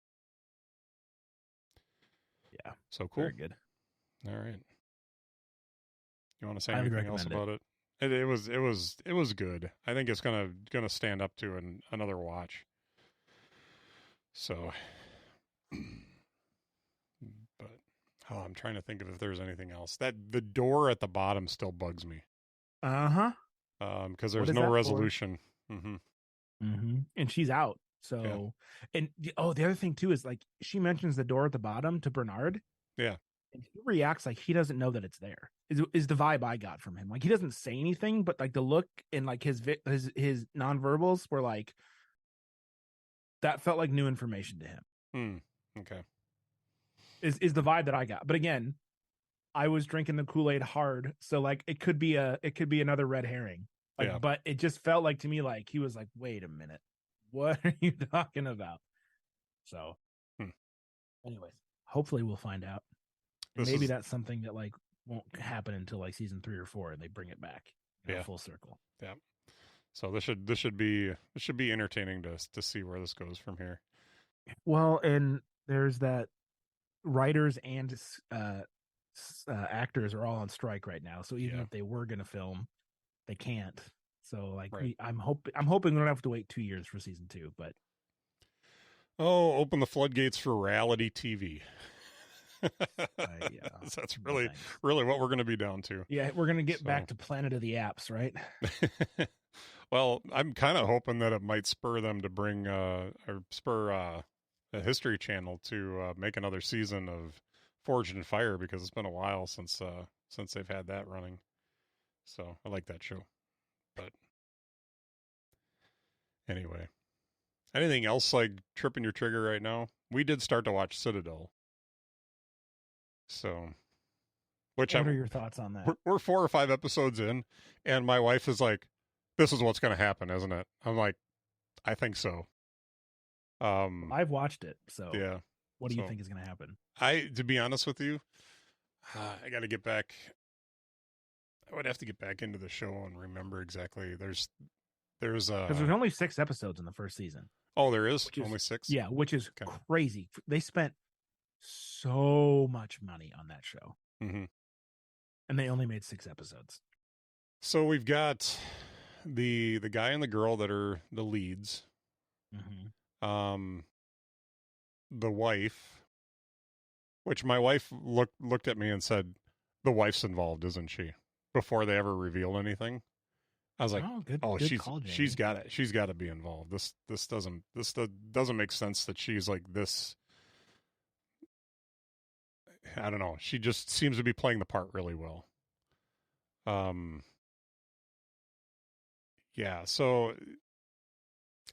Yeah. So cool. Very good. All right. You want to say Highly anything else about it? It was good. I think it's gonna stand up to another watch. So, but I'm trying to think of if there's anything else. That the door at the bottom still bugs me. Uh-huh. Because there's no resolution. Mm-hmm. Mm-hmm. And she's out. So, and the other thing too is like she mentions the door at the bottom to Bernard. Yeah. And he reacts like he doesn't know that it's there. Is the vibe I got from him. Like he doesn't say anything, but like the look and like his nonverbals were like that felt like new information to him. Okay. Is the vibe that I got. But again, I was drinking the Kool-Aid hard, so like it could be another red herring. Like, but it just felt like to me like he was like, wait a minute, what are you talking about? So, anyways, hopefully we'll find out. And maybe that's something that like won't happen until like season 3 or 4, and they bring it back full circle. Yeah. So this should be entertaining to see where this goes from here. Well, and there's that writers and actors are all on strike right now. So even if they were going to film, they can't. So like I'm hoping we don't have to wait 2 years for season 2, but open the floodgates for reality TV. Yeah. That's really what we're going to be down to. Yeah, we're going to get back to Planet of the Apps, right? Well, I'm kind of hoping that it might spur them to bring a History Channel to make another season of Forged in Fire, because it's been a while since they've had that running. So I like that show. But anyway, anything else like tripping your trigger right now? We did start to watch Citadel. So, what are your thoughts on that? We're 4 or 5 episodes in, and my wife is like, "This is what's going to happen, isn't it?" I'm like, "I think so." I've watched it, so yeah. What do you think is going to happen? To be honest with you, I got to get back. I would have to get back into the show and remember exactly. There's because there's only 6 episodes in the first season. Oh, there is only 6. Yeah, which is crazy. They spent so much money on that show, and they only made 6 episodes. So we've got the guy and the girl that are the leads. The wife, which my wife looked at me and said, "The wife's involved, isn't she?" Before they ever reveal anything. I was like, she's got it. She's got to be involved. This doesn't make sense that she's like this. I don't know. She just seems to be playing the part really well. Um, yeah, so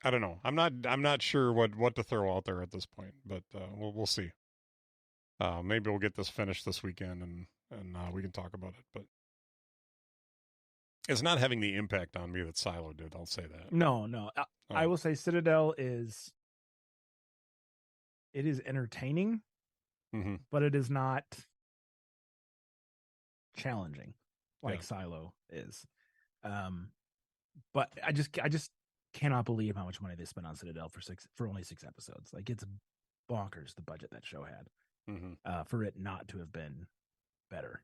I don't know. I'm not sure what to throw out there at this point, but we'll see. Maybe we'll get this finished this weekend and we can talk about it. But it's not having the impact on me that Silo did. I'll say that. No. I will say Citadel it is entertaining, Mm-hmm. but it is not challenging like Yeah. Silo is. But I just cannot believe how much money they spent on Citadel for only 6 episodes. Like, it's bonkers the budget that show had. Mm-hmm. For it not to have been better.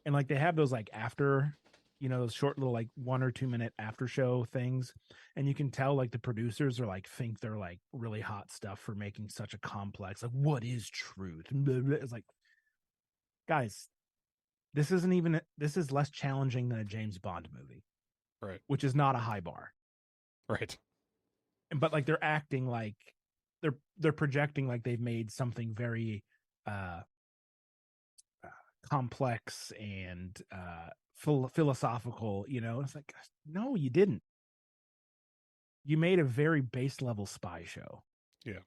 And like, they have those like after, those short little like 1 or 2 minute after show things, and you can tell like the producers are like think they're like really hot stuff for making such a complex, like, what is truth? It's like, guys, this is less challenging than a James Bond movie, Right. which is not a high bar. Right. But like, they're acting like they're projecting like they've made something very complex and philosophical. It's like, no, you didn't. You made a very base level spy show. Yeah.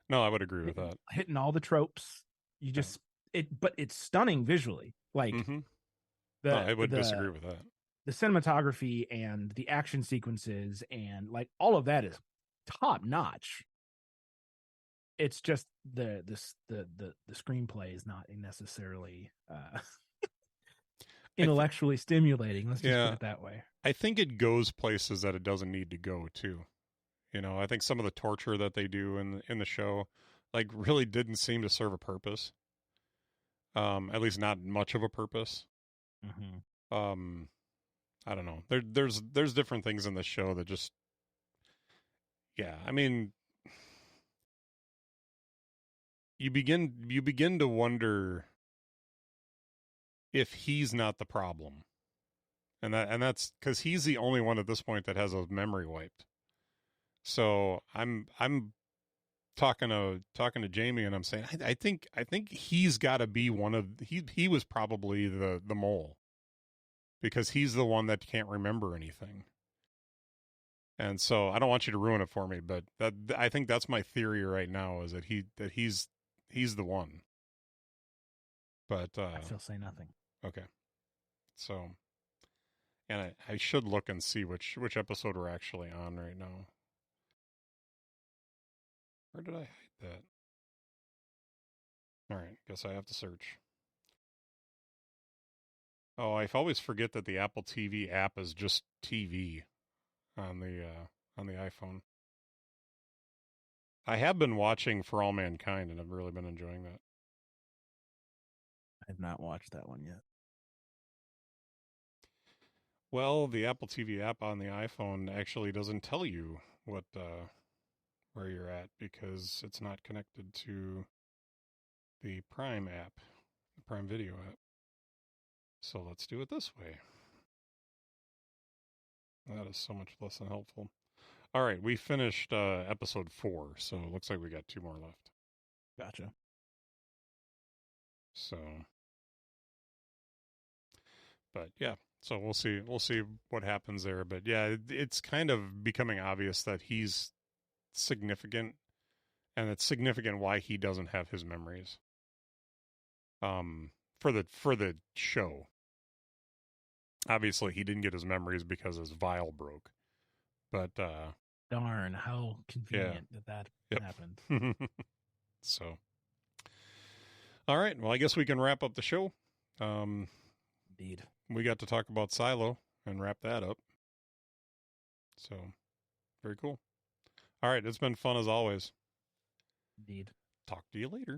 No, I would agree with that. Hitting all the tropes. You just but it's stunning visually. Like, Mm-hmm. the No, I would disagree with that. the cinematography and the action sequences and like all of that is top notch. It's just the screenplay is not necessarily intellectually stimulating. Let's just put it that way. I think it goes places that it doesn't need to go too. I think some of the torture that they do in the show, like, really didn't seem to serve a purpose. At least not much of a purpose. Mm-hmm. I don't know. There's different things in the show that just, yeah. I mean, you begin to wonder if he's not the problem, and that's because he's the only one at this point that has a memory wiped. So I'm talking to Jamie, and I'm saying I think he's got to be one of he was probably the mole, because he's the one that can't remember anything. And so I don't want you to ruin it for me, but I think that's my theory right now, is that he's the one. But I still say nothing. Okay. So, and I should look and see which episode we're actually on right now. Where did I hide that? All right, guess I have to search. Oh, I always forget that the Apple TV app is just TV on the iPhone. I have been watching For All Mankind, and I've really been enjoying that. I've not watched that one yet. Well, the Apple TV app on the iPhone actually doesn't tell you what where you're at, because it's not connected to the Prime app, the Prime Video app. So let's do it this way. That is so much less than helpful. All right, we finished episode 4, so it looks like we got 2 more left. Gotcha. So, but yeah, so we'll see what happens there. But yeah, it's kind of becoming obvious that he's significant, and it's significant why he doesn't have his memories. For the show. Obviously, he didn't get his memories because his vial broke. But darn, how convenient that happened. So, all right. Well, I guess we can wrap up the show. Indeed. We got to talk about Silo and wrap that up. So, very cool. All right. It's been fun as always. Indeed. Talk to you later.